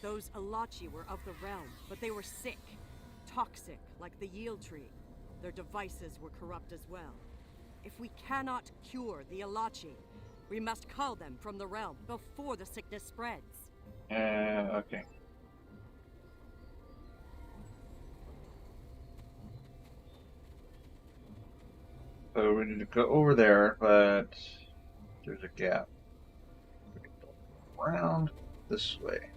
Those Alachi were of the realm, but they were sick. Toxic, like the yield tree. Their devices were corrupt as well. If we cannot cure the Alachi, we must cull them from the realm before the sickness spreads. Okay. So we need to go over there, but there's a gap. We can go around this way.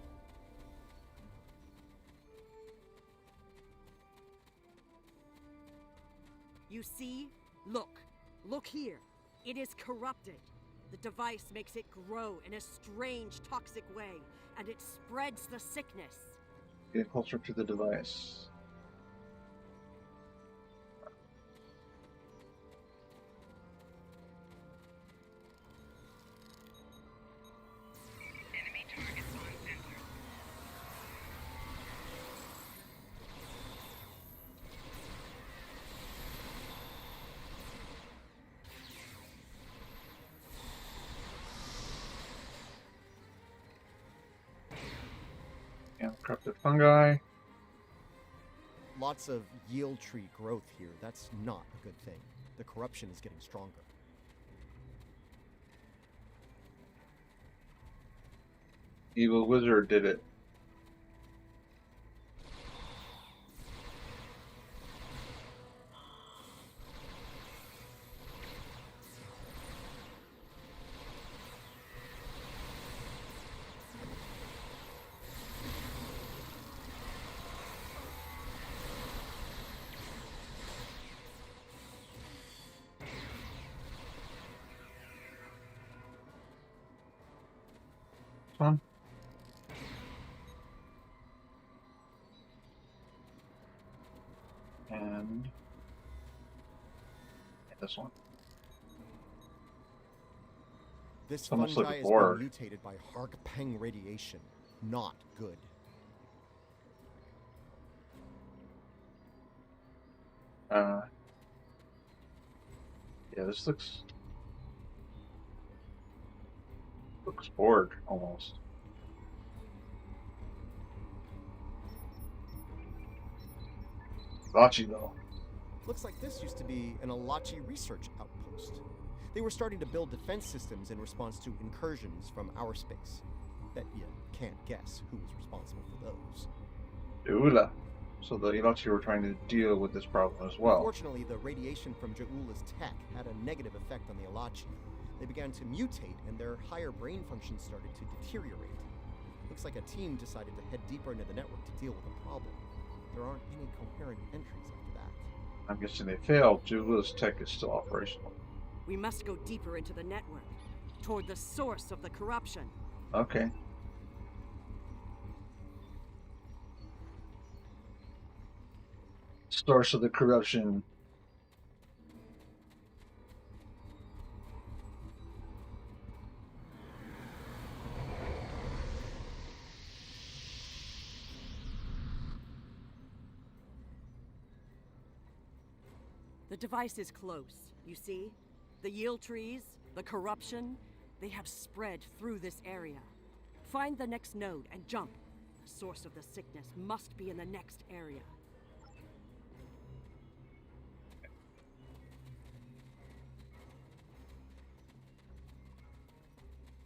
You see? Look. Look here. It is corrupted. The device makes it grow in a strange, toxic way, and it spreads the sickness. Get closer to the device. Enemy targets on sensor. And corrupted fungi. Lots of yield tree growth here. That's not a good thing. The corruption is getting stronger. Evil wizard did it. One. And this one. This Almost like fungi a has board. been mutated by Harkpeng radiation. Not good. Yeah, this looks bored almost. Gotcha though. Looks like this used to be an Alachi research outpost. They were starting to build defense systems in response to incursions from our space. Bet you can't guess who was responsible for those. Ula. So the Ilachi were trying to deal with this problem as well. Unfortunately, the radiation from Ja'ula's tech had a negative effect on the Alachi. They began to mutate, and their higher brain functions started to deteriorate. Looks like a team decided to head deeper into the network to deal with the problem. There aren't any coherent entries after that. I'm guessing they failed. Jula's tech is still operational. We must go deeper into the network, toward the source of the corruption. Okay. Source of the corruption. The device is close, you see? The yield trees, the corruption, they have spread through this area. Find the next node and jump. The source of the sickness must be in the next area.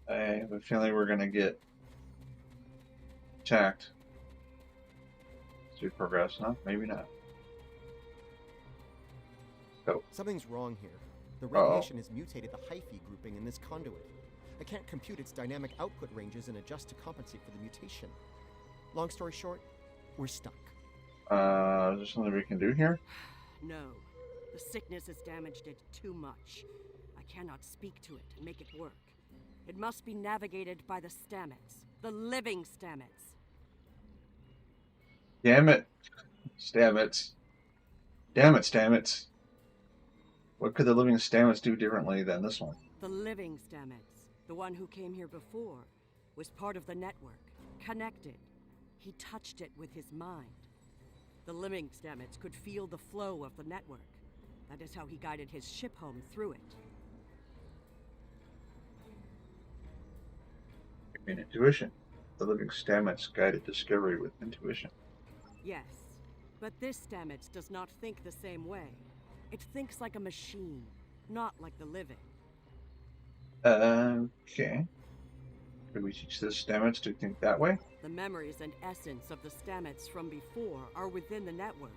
I have a feeling we're gonna get attacked. As we progress, no? Maybe not. Go. Something's wrong here. The Uh-oh. radiation has mutated the hyphae grouping in this conduit. I can't compute its dynamic output ranges and adjust to compensate for the mutation. Long story short, we're stuck. Is there something we can do here? No. The sickness has damaged it too much. I cannot speak to it and make it work. It must be navigated by the Stamets. The living Stamets. Damn it. Stamets. Damn it, Stamets. What could the living Stamets do differently than this one? The living Stamets, the one who came here before, was part of the network, connected. He touched it with his mind. The living Stamets could feel the flow of the network. That is how he guided his ship home through it. I mean, intuition. The living Stamets guided discovery with intuition. Yes, but this Stamets does not think the same way. It thinks like a machine, not like the living. Okay. Could we teach the Stamets to think that way? The memories and essence of the Stamets from before are within the network.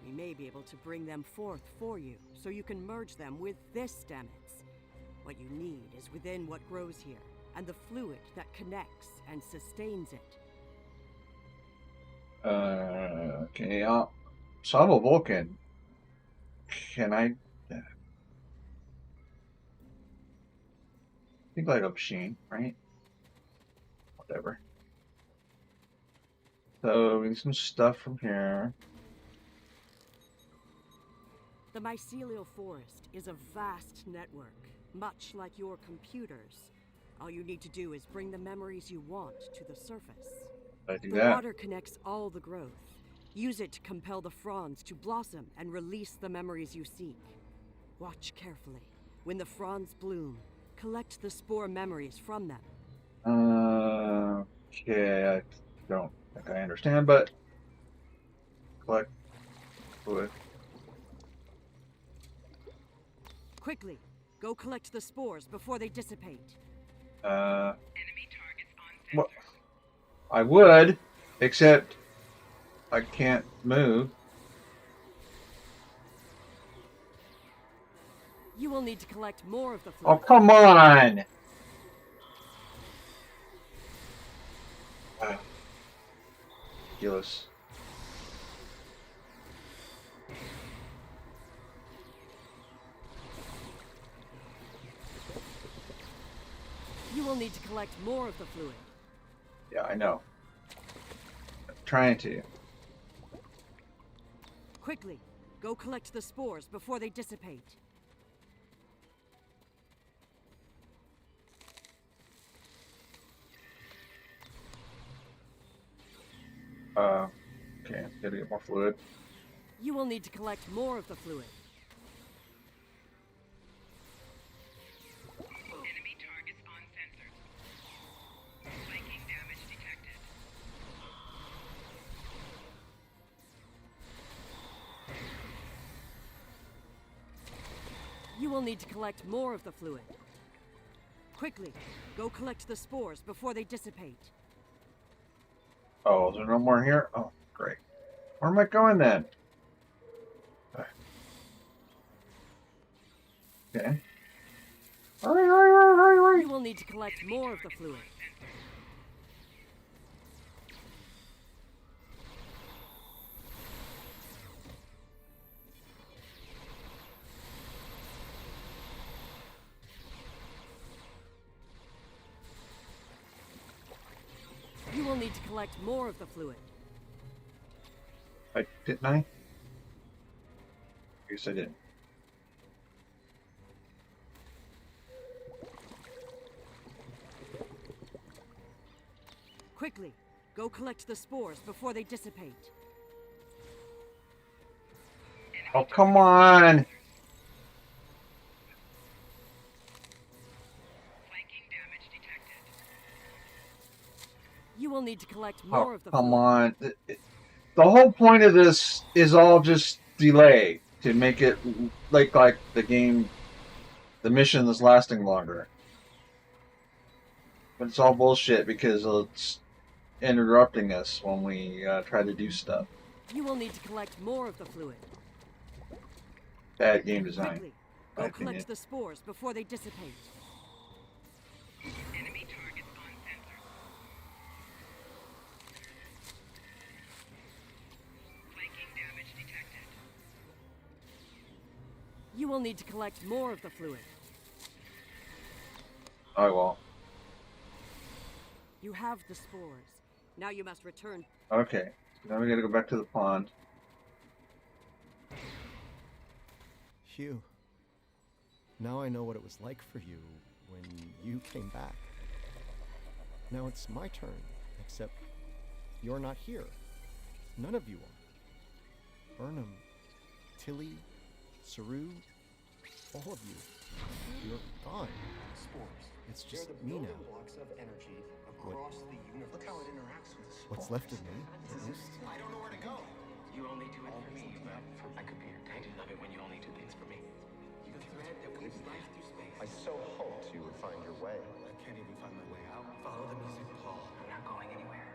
We may be able to bring them forth for you, so you can merge them with this Stamets. What you need is within what grows here, and the fluid that connects and sustains it. Okay, so I'm a Vulcan. Can I think like a machine, right? Whatever. So we need some stuff from here. The mycelial forest is a vast network, much like your computers. All you need to do is bring the memories you want to the surface. I do The that. water connects all the growth. Use it to compel the fronds to blossom and release the memories you seek. Watch carefully. When the fronds bloom, collect the spore memories from them. Okay, I don't think I understand, but collect fluid. Quickly, go collect the spores before they dissipate. Enemy targets on center. What? I would, except I can't move. You will need to collect more of the Oh, fluid. come on! Ridiculous. You will need to collect more of the fluid. Yeah, I know. I'm trying to. Quickly, go collect the spores before they dissipate. Okay, gotta get more fluid. You will need to collect more of the fluid. Enemy targets on sensors. Flanking damage detected. You will need to collect more of the fluid. Quickly, go collect the spores before they dissipate. Oh, is there no more here? Oh, great. Where am I going then? Okay. Hurry. You will need to collect more of the fluid. You will need to collect more of the fluid. Didn't I? Guess I didn't. Quickly, go collect the spores before they dissipate. Oh, come on! Flanking damage detected. You will need to collect more Oh, of the come fluid. on. The whole point of this is all just delay to make it like the game, the mission is lasting longer. But it's all bullshit because it's interrupting us when we try to do stuff. You will need to collect more of the fluid. Bad game design. Quickly, my go opinion. collect the spores before they dissipate. Enemy targets on sensors. Flanking damage detected. You will need to collect more of the fluid. I will. You have the spores. Now you must return. Okay. Now we gotta go back to the pond. Hugh, now I know what it was like for you when you came back. Now it's my turn, except you're not here. None of you are. Burnham, Tilly, Saru, all of you. You're gone. Spores. It's just They're the me building now. blocks of energy across the universe. Look how it interacts with the spores. What's left of me, at least. I don't know where to go. You only do it for me, but I could be your tank. I do love it when you only do things for me. The thread that weaves life through space. I so hoped you would find your way. I can't even find my way out. Follow the music, Paul. I'm not going anywhere.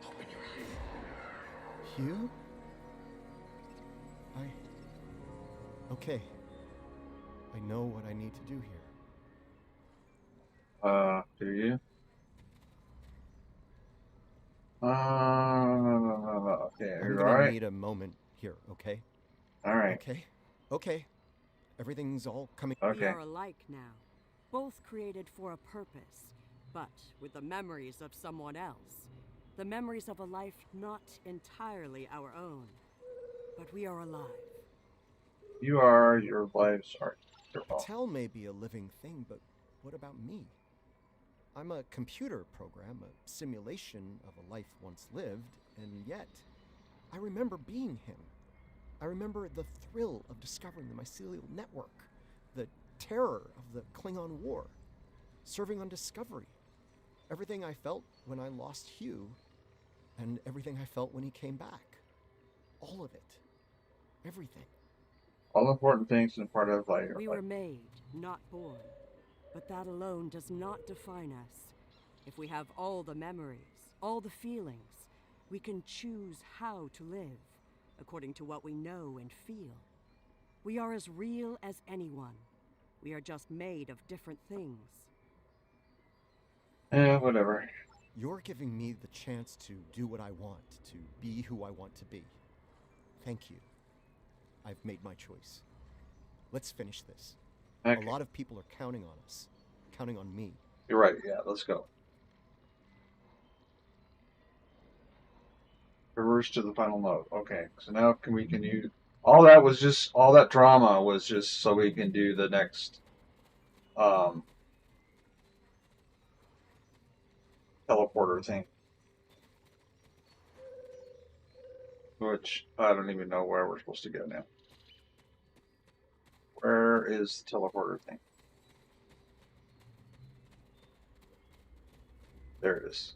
Open your eyes. Hugh? Okay. I know what I need to do here. Do you? Okay, I'm you're gonna alright. need a moment here, okay? Alright. Okay. Everything's all coming. We Okay. are alike now, both created for a purpose, but with the memories of someone else. The memories of a life not entirely our own. But we are alive. You are, your lives are your fault. Tell may be a living thing, but what about me? I'm a computer program, a simulation of a life once lived, and yet I remember being him. I remember the thrill of discovering the mycelial network, the terror of the Klingon War, serving on Discovery, everything I felt when I lost Hugh, and everything I felt when he came back. All of it. Everything. All important things in part of life. We were made, not born. But that alone does not define us. If we have all the memories, all the feelings, we can choose how to live, according to what we know and feel. We are as real as anyone. We are just made of different things. Whatever. You're giving me the chance to do what I want, to be who I want to be. Thank you. I've made my choice. Let's finish this. Okay. A lot of people are counting on us. Counting on me. You're right, yeah, let's go. Reverse to the final note. Okay, so now we can use... all that drama was just so we can do the next teleporter thing. Which, I don't even know where we're supposed to go now. Where is the teleporter thing? There it is.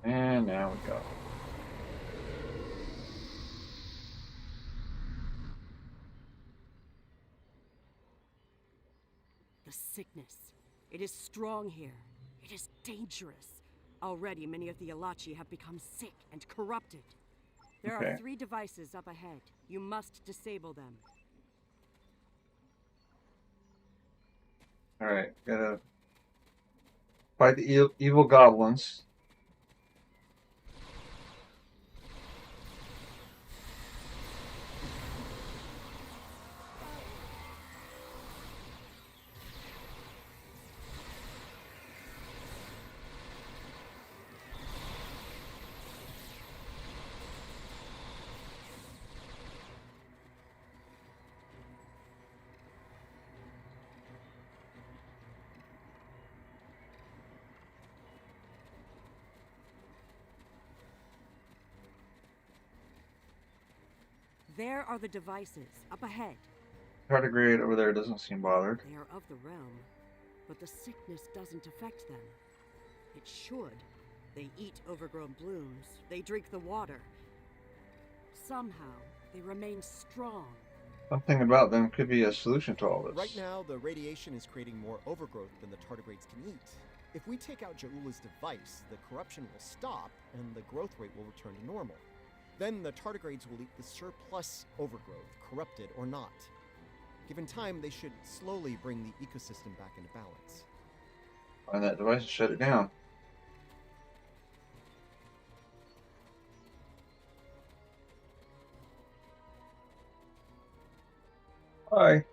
And now we go. The sickness. It is strong here. It is dangerous. Already, many of the Alachi have become sick and corrupted. There are 3 devices up ahead. You must disable them. Alright, gotta fight the evil goblins. There are the devices, up ahead. Tardigrade over there doesn't seem bothered. They are of the realm, but the sickness doesn't affect them. It should. They eat overgrown blooms. They drink the water. Somehow, they remain strong. Something about them could be a solution to all this. Right now, the radiation is creating more overgrowth than the tardigrades can eat. If we take out Ja'ula's device, the corruption will stop and the growth rate will return to normal. Then the tardigrades will eat the surplus overgrowth, corrupted or not. Given time, they should slowly bring the ecosystem back into balance. Find that device and shut it down. Hi.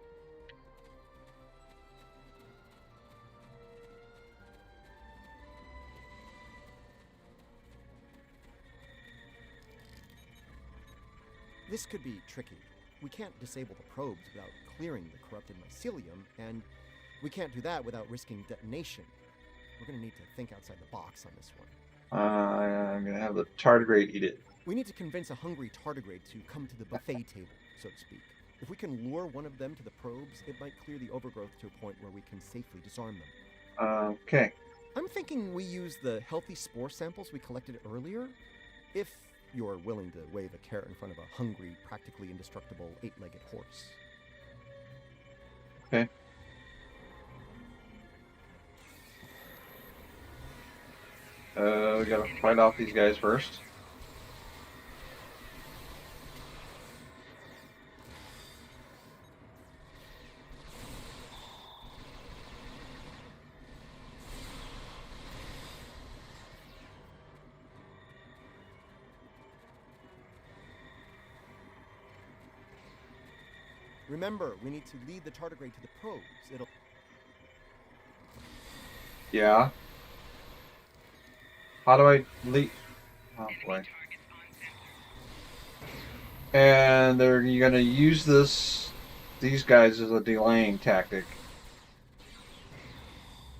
This could be tricky. We can't disable the probes without clearing the corrupted mycelium, and we can't do that without risking detonation. We're gonna need to think outside the box on this one. I'm gonna have the tardigrade eat it. We need to convince a hungry tardigrade to come to the buffet table, so to speak. If we can lure one of them to the probes, it might clear the overgrowth to a point where we can safely disarm them. Okay. I'm thinking we use the healthy spore samples we collected earlier, if you're willing to wave a carrot in front of a hungry, practically indestructible 8-legged horse. Okay. We gotta fight off these guys first. Remember, we need to lead the tardigrade to the probes. It'll... Yeah. How do I lead? Oh boy. And you're gonna use these guys as a delaying tactic,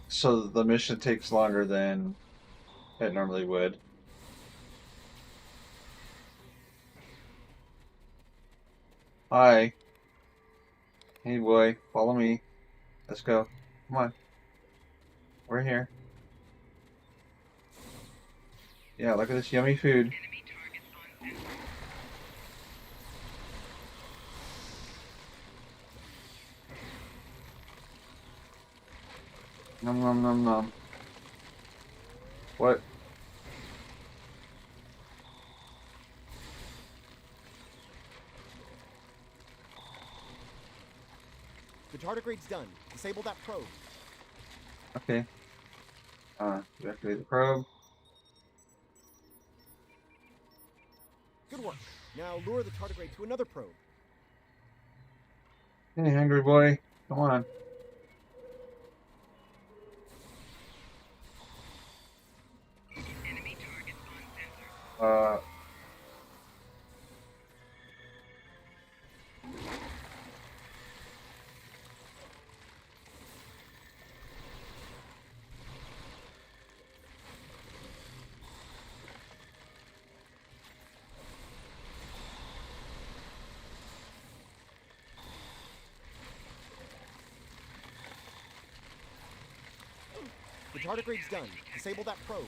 so that the mission takes longer than it normally would. Hi. Hey boy, follow me. Let's go. Come on. We're here. Yeah, look at this yummy food. Nom nom nom nom. What? The tardigrade's done. Disable that probe. Okay. Deactivate the probe. Good work. Now lure the tardigrade to another probe. Hey, hungry boy. Come on. Enemy targets on sensor. The tardigrade's done. Disable that probe.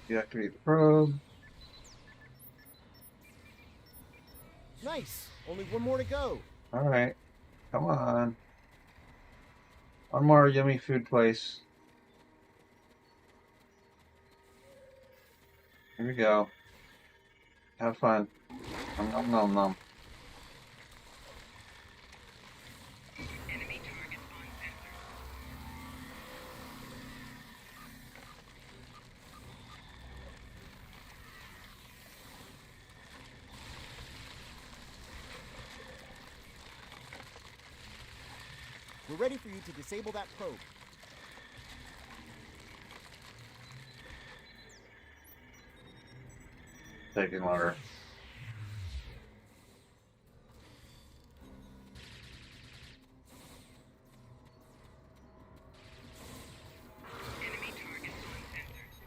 Deactivate the probe. Nice. Only one more to go. Alright. Come on. One more yummy food place. Here we go. Have fun. Nom nom nom nom. Enemy targets on sensor. We're ready for you to disable that probe. Taking longer. Enemy targets on sensor.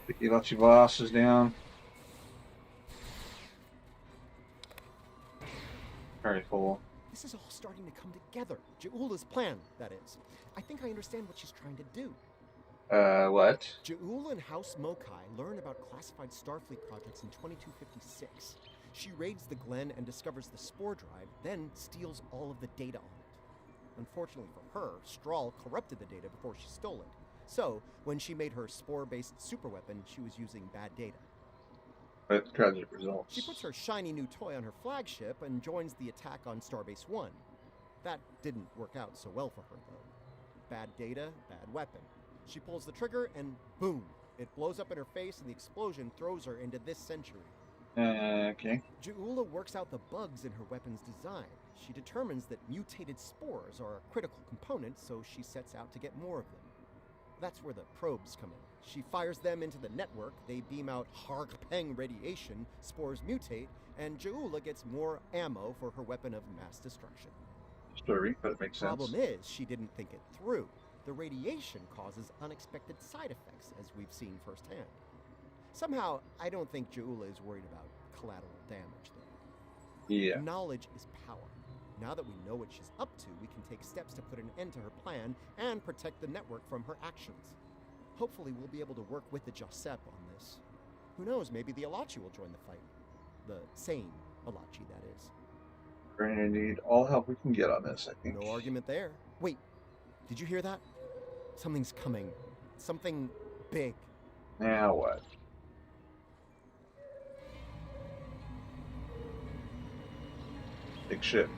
The Elachi boss is down. Very full. This is all starting to come together. Ja'ula's plan, that is. I think I understand what she's trying to do. What? Ja'ula and House Mokai learn about classified Starfleet projects in 2256. She raids the Glen and discovers the spore drive, then steals all of the data on it. Unfortunately for her, Strahl corrupted the data before she stole it. So, when she made her spore-based superweapon, she was using bad data. With tragic results. She puts her shiny new toy on her flagship and joins the attack on Starbase 1. That didn't work out so well for her, though. Bad data, bad weapon. She pulls the trigger and boom! It blows up in her face and the explosion throws her into this century. Okay. Ja'ula works out the bugs in her weapon's design. She determines that mutated spores are a critical component, so she sets out to get more of them. That's where the probes come in. She fires them into the network, they beam out Harg-Peng radiation, spores mutate, and Ja'ula gets more ammo for her weapon of mass destruction. Story, but it makes sense. Problem is, she didn't think it through. The radiation causes unexpected side effects, as we've seen firsthand. Somehow, I don't think Ja'ula is worried about collateral damage, though. Yeah. Knowledge is power. Now that we know what she's up to, we can take steps to put an end to her plan and protect the network from her actions. Hopefully, we'll be able to work with the Josep on this. Who knows, maybe the Elachi will join the fight. The sane Elachi, that is. We're going to need all help we can get on this, I think. No argument there. Wait, did you hear that? Something's coming. Something big. Now what? Big ship.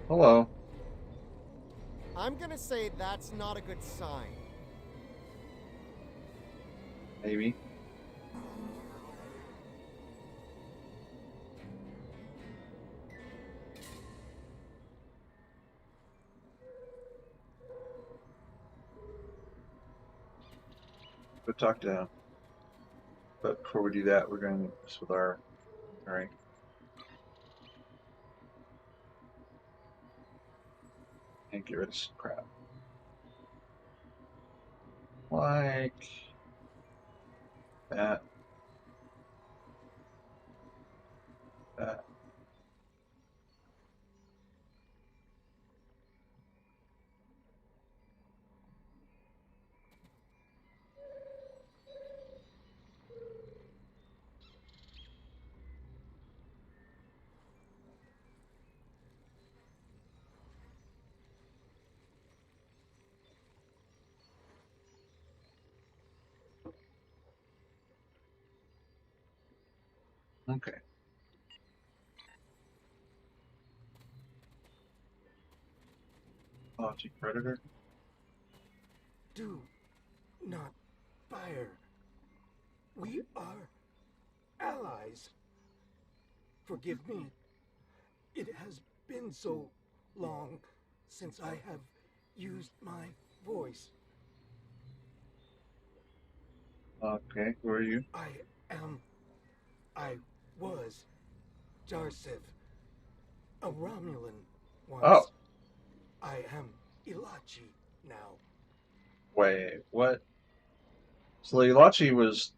Hello. I'm gonna say that's not a good sign. Maybe. Go talk to him. But before we do that, we're going to do this with our... Alright. And get rid of some crap. Like... that. That. Okay. Logitech Predator. Do not fire. We are allies. Forgive me. It has been so long since I have used my voice. Okay, who are you? I was Jarsev, a Romulan once. Oh. I am Elachi now. Wait, what? So Elachi was...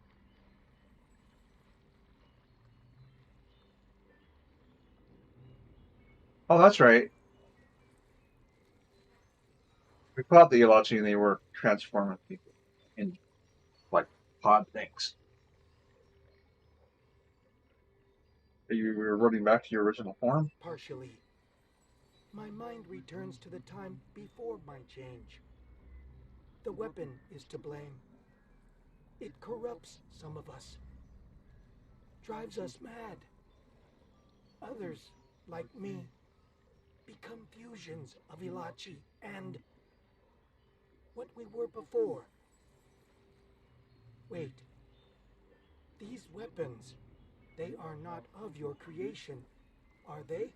Oh, that's right. We caught the Elachi and they were transforming people in, like, pod things. You were reverting back to your original form? Partially. My mind returns to the time before my change. The weapon is to blame. It corrupts some of us. Drives us mad. Others, like me, become fusions of Elachi and what we were before. Wait. These weapons, they are not of your creation, are they?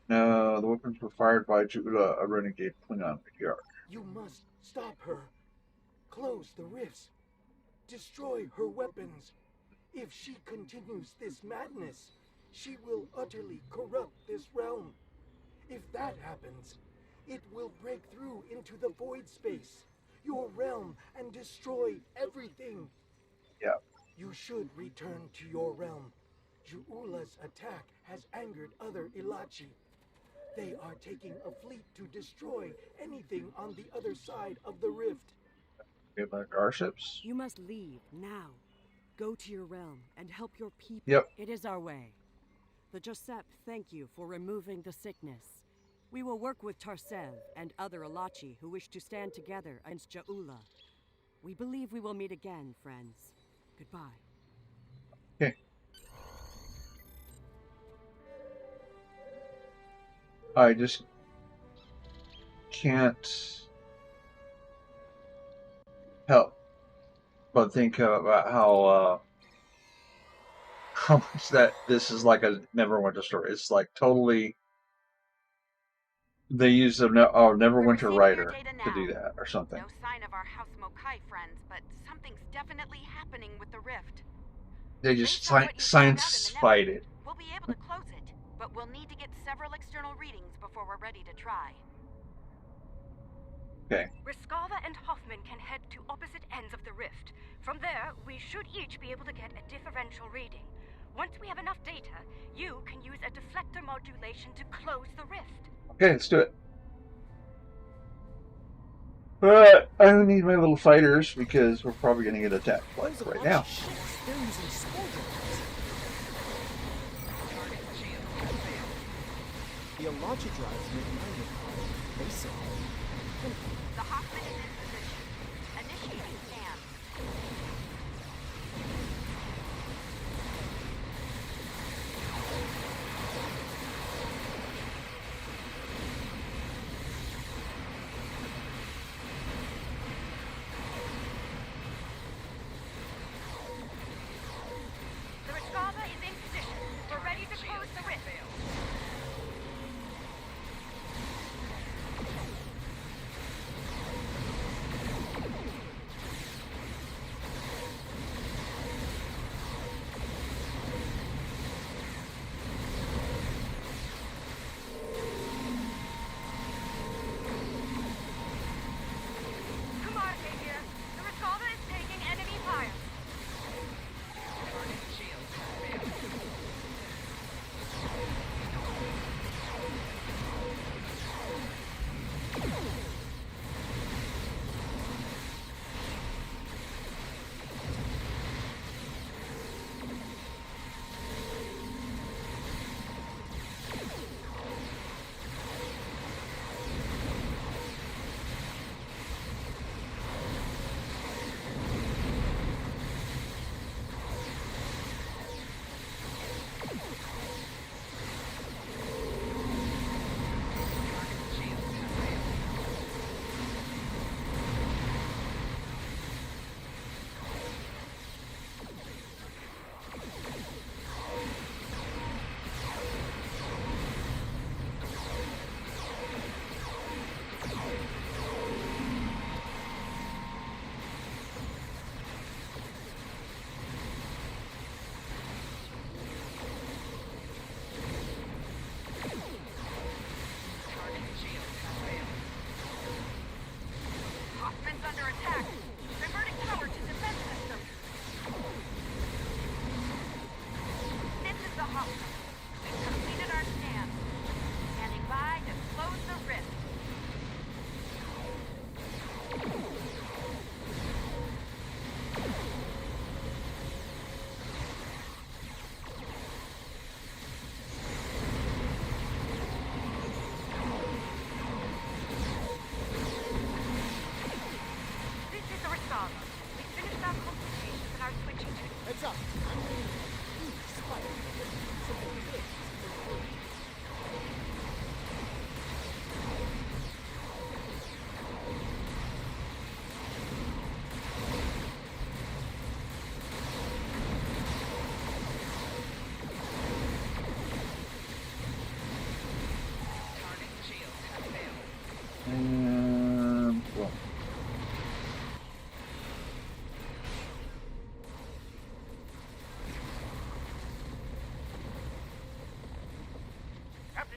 No, the weapons were fired by Ja'ula, a renegade Klingon patriarch. You must stop her. Close the rifts. Destroy her weapons. If she continues this madness, she will utterly corrupt this realm. If that happens, it will break through into the void space, your realm, and destroy everything. Yeah. You should return to your realm. Ju'ula's attack has angered other Ilachi. They are taking a fleet to destroy anything on the other side of the rift. Get like our ships. You must leave now. Go to your realm and help your people. Yep. It is our way. The Josep thank you for removing the sickness. We will work with Tarsev and other Ilachi who wish to stand together against Ja'ula. We believe we will meet again, friends. Goodbye. Okay. I just can't help but think about how much that this is like a Neverwinter story. It's like totally. They use a Neverwinter writer to do that or something. No sign of our House Mokai friends, but something's definitely happening with the rift. They just science fight it. We'll be able to close it, but we'll need to get several external readings before we're ready to try. Okay. Riskava and Hoffman can head to opposite ends of the rift. From there, we should each be able to get a differential reading. Once we have enough data, you can use a deflector modulation to close the rift. Okay, let's do it. But I don't need my little fighters because we're probably going to get attacked like right now. They're using spore drones. The Alachi drives make mine with basic. The Hoffman is in position. Initiating scan. The Riskava is in position. We're ready to close the rift. Kumarte here. The Riskava is taking enemy fire. Hoffman's under attack. Diverting power to defense system. This is the Hoffman. We've completed our scan. Standing by to close the rift. This is the Riskava. We finished our consultations and are switching to... Heads up. I'm ready. Spike.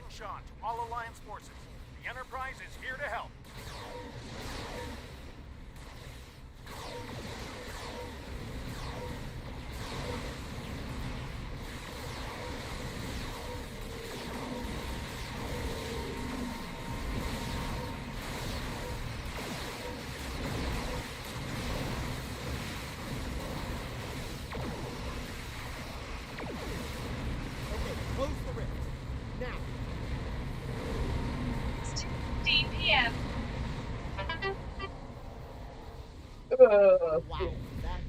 Sean to all Alliance forces. The Enterprise is here to help. Okay, close the rift. Now. DPM. Wow, that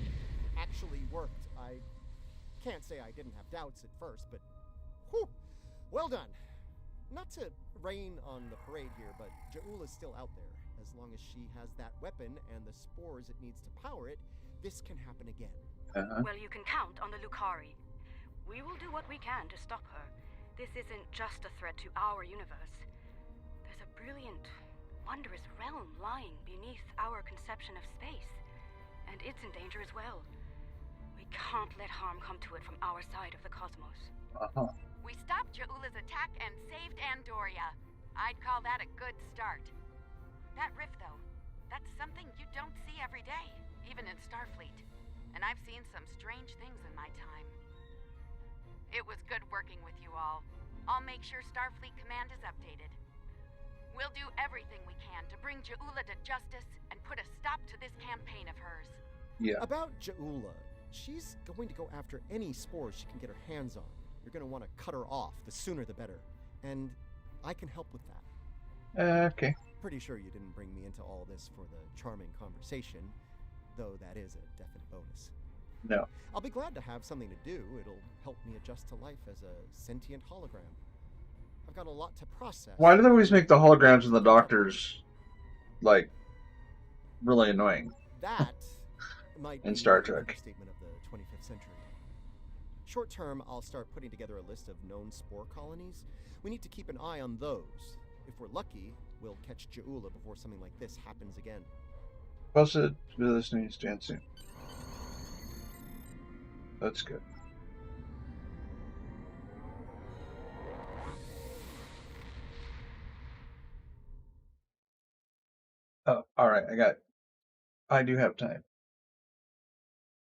actually worked. I can't say I didn't have doubts at first, but whew, well done. Not to rain on the parade here, but Ja'ula's still out there. As long as she has that weapon and the spores it needs to power it, this can happen again. Well, you can count on the Lucari. We will do what we can to stop her. This isn't just a threat to our universe. There's a brilliant, wondrous realm lying beneath our conception of space. And it's in danger as well. We can't let harm come to it from our side of the cosmos. We stopped Ja'ula's attack and saved Andoria. I'd call that a good start. That rift, though, that's something you don't see every day, even in Starfleet. And I've seen some strange things in my time. It was good working with you all. I'll make sure Starfleet Command is updated. We'll do everything we can to bring Ja'ula to justice and put a stop to this campaign of hers. Yeah. About Ja'ula, she's going to go after any spores she can get her hands on. You're going to want to cut her off. The sooner the better. And I can help with that. Okay. Pretty sure you didn't bring me into all this for the charming conversation, though that is a definite bonus. No. I'll be glad to have something to do. It'll help me adjust to life as a sentient hologram. I've got a lot to process. Why do they always make the holograms and the doctors, like, really annoying? That might in be Star an Trek. understatement of the 25th century. Short term, I'll start putting together a list of known spore colonies. We need to keep an eye on those. If we're lucky, we'll catch Ja'ula before something like this happens again. Posted to be listening to stand soon. That's good. Oh, all right. I do have time.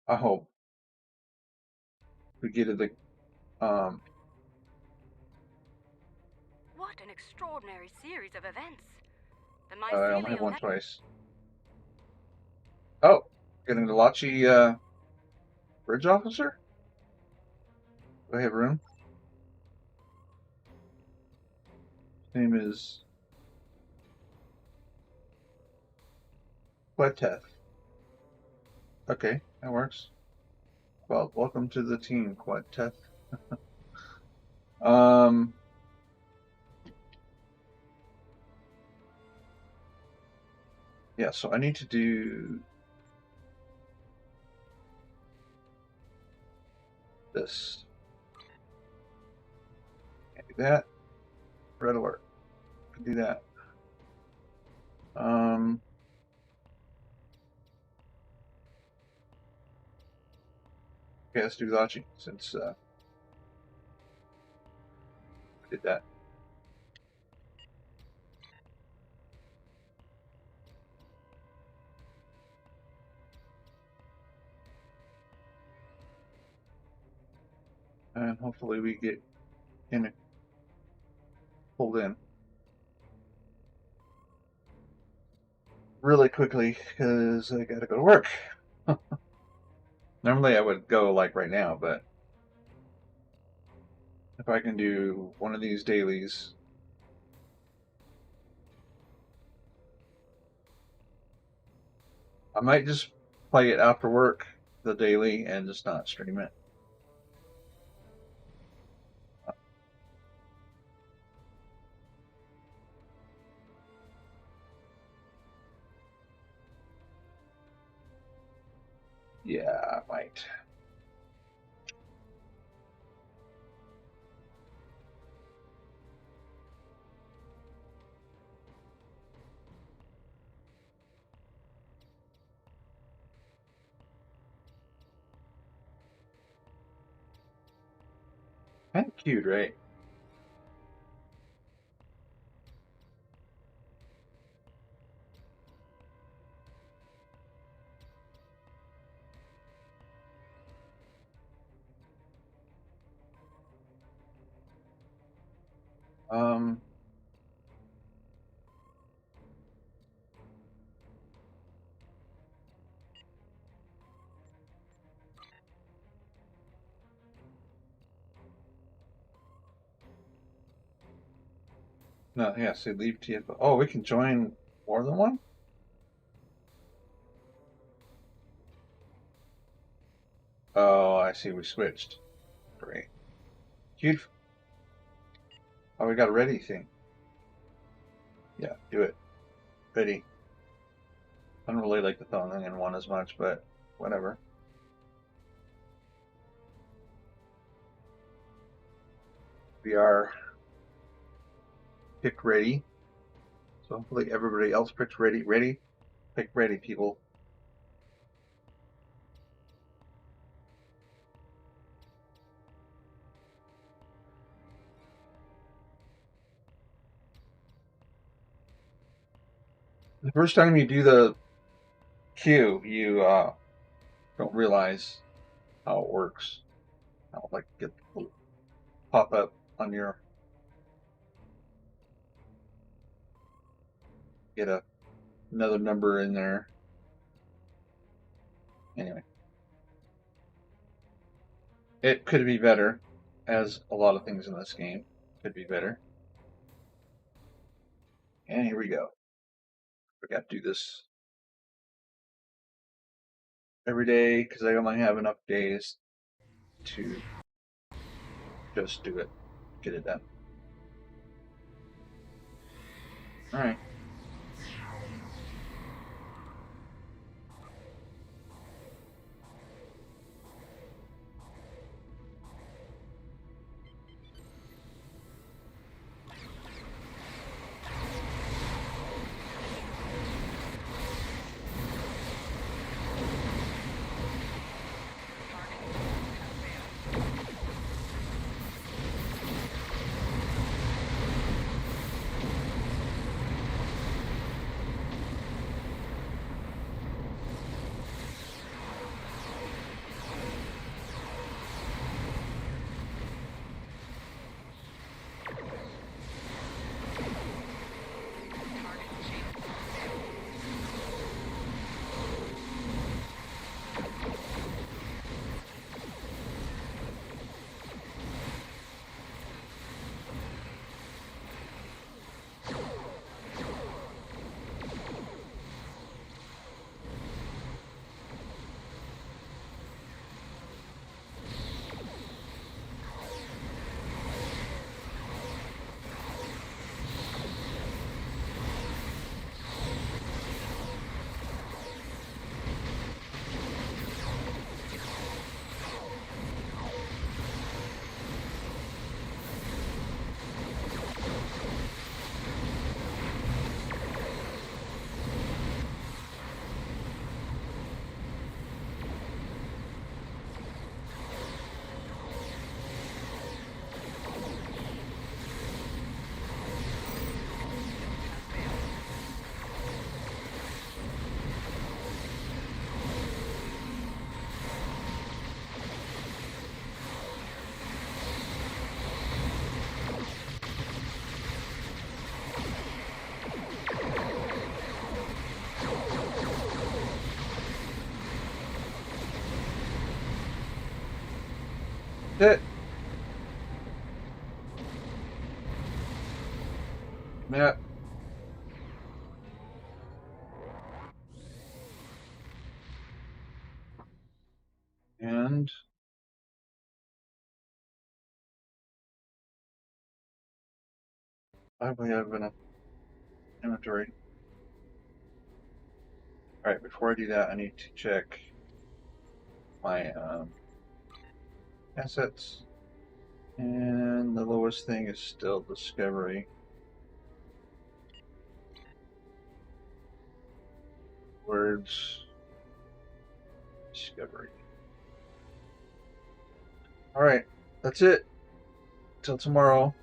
I hope we get to the What an extraordinary series of events. The I only have mycelial one net- choice. Oh, getting the Lachi bridge officer? Do I have room? His name is Queteth. Okay, that works. Well, welcome to the team, Queteth. Yeah, so I need to do this. Can't do that. Red alert. Can do that. Okay, let's do Lachi since I did that. And hopefully we get pulled in really quickly because I gotta go to work. Normally I would go like right now, but if I can do one of these dailies, I might just play it after work, the daily, and just not stream it. Yeah, I might. Kind of cute, right? Um, no, yeah, say leave TFO. Oh, we can join more than one? Oh, I see, we switched. Great. Huge. Oh, we got a ready thing. Yeah, do it. Ready. I don't really like the phone thing in one as much, but whatever. We are picked ready. So hopefully everybody else picks ready. Ready? Pick ready, people. The first time you do the queue, you don't realize how it works. I'll like get the little pop up on your get another number in there. Anyway, it could be better, as a lot of things in this game could be better. And here we go. Forgot to do this every day because I only have enough days to just do it, get it done. All right. It. Yeah. And I we have an inventory. All right, before I do that, I need to check my assets. And the lowest thing is still discovery. Words. Discovery. All right, that's it. Till tomorrow.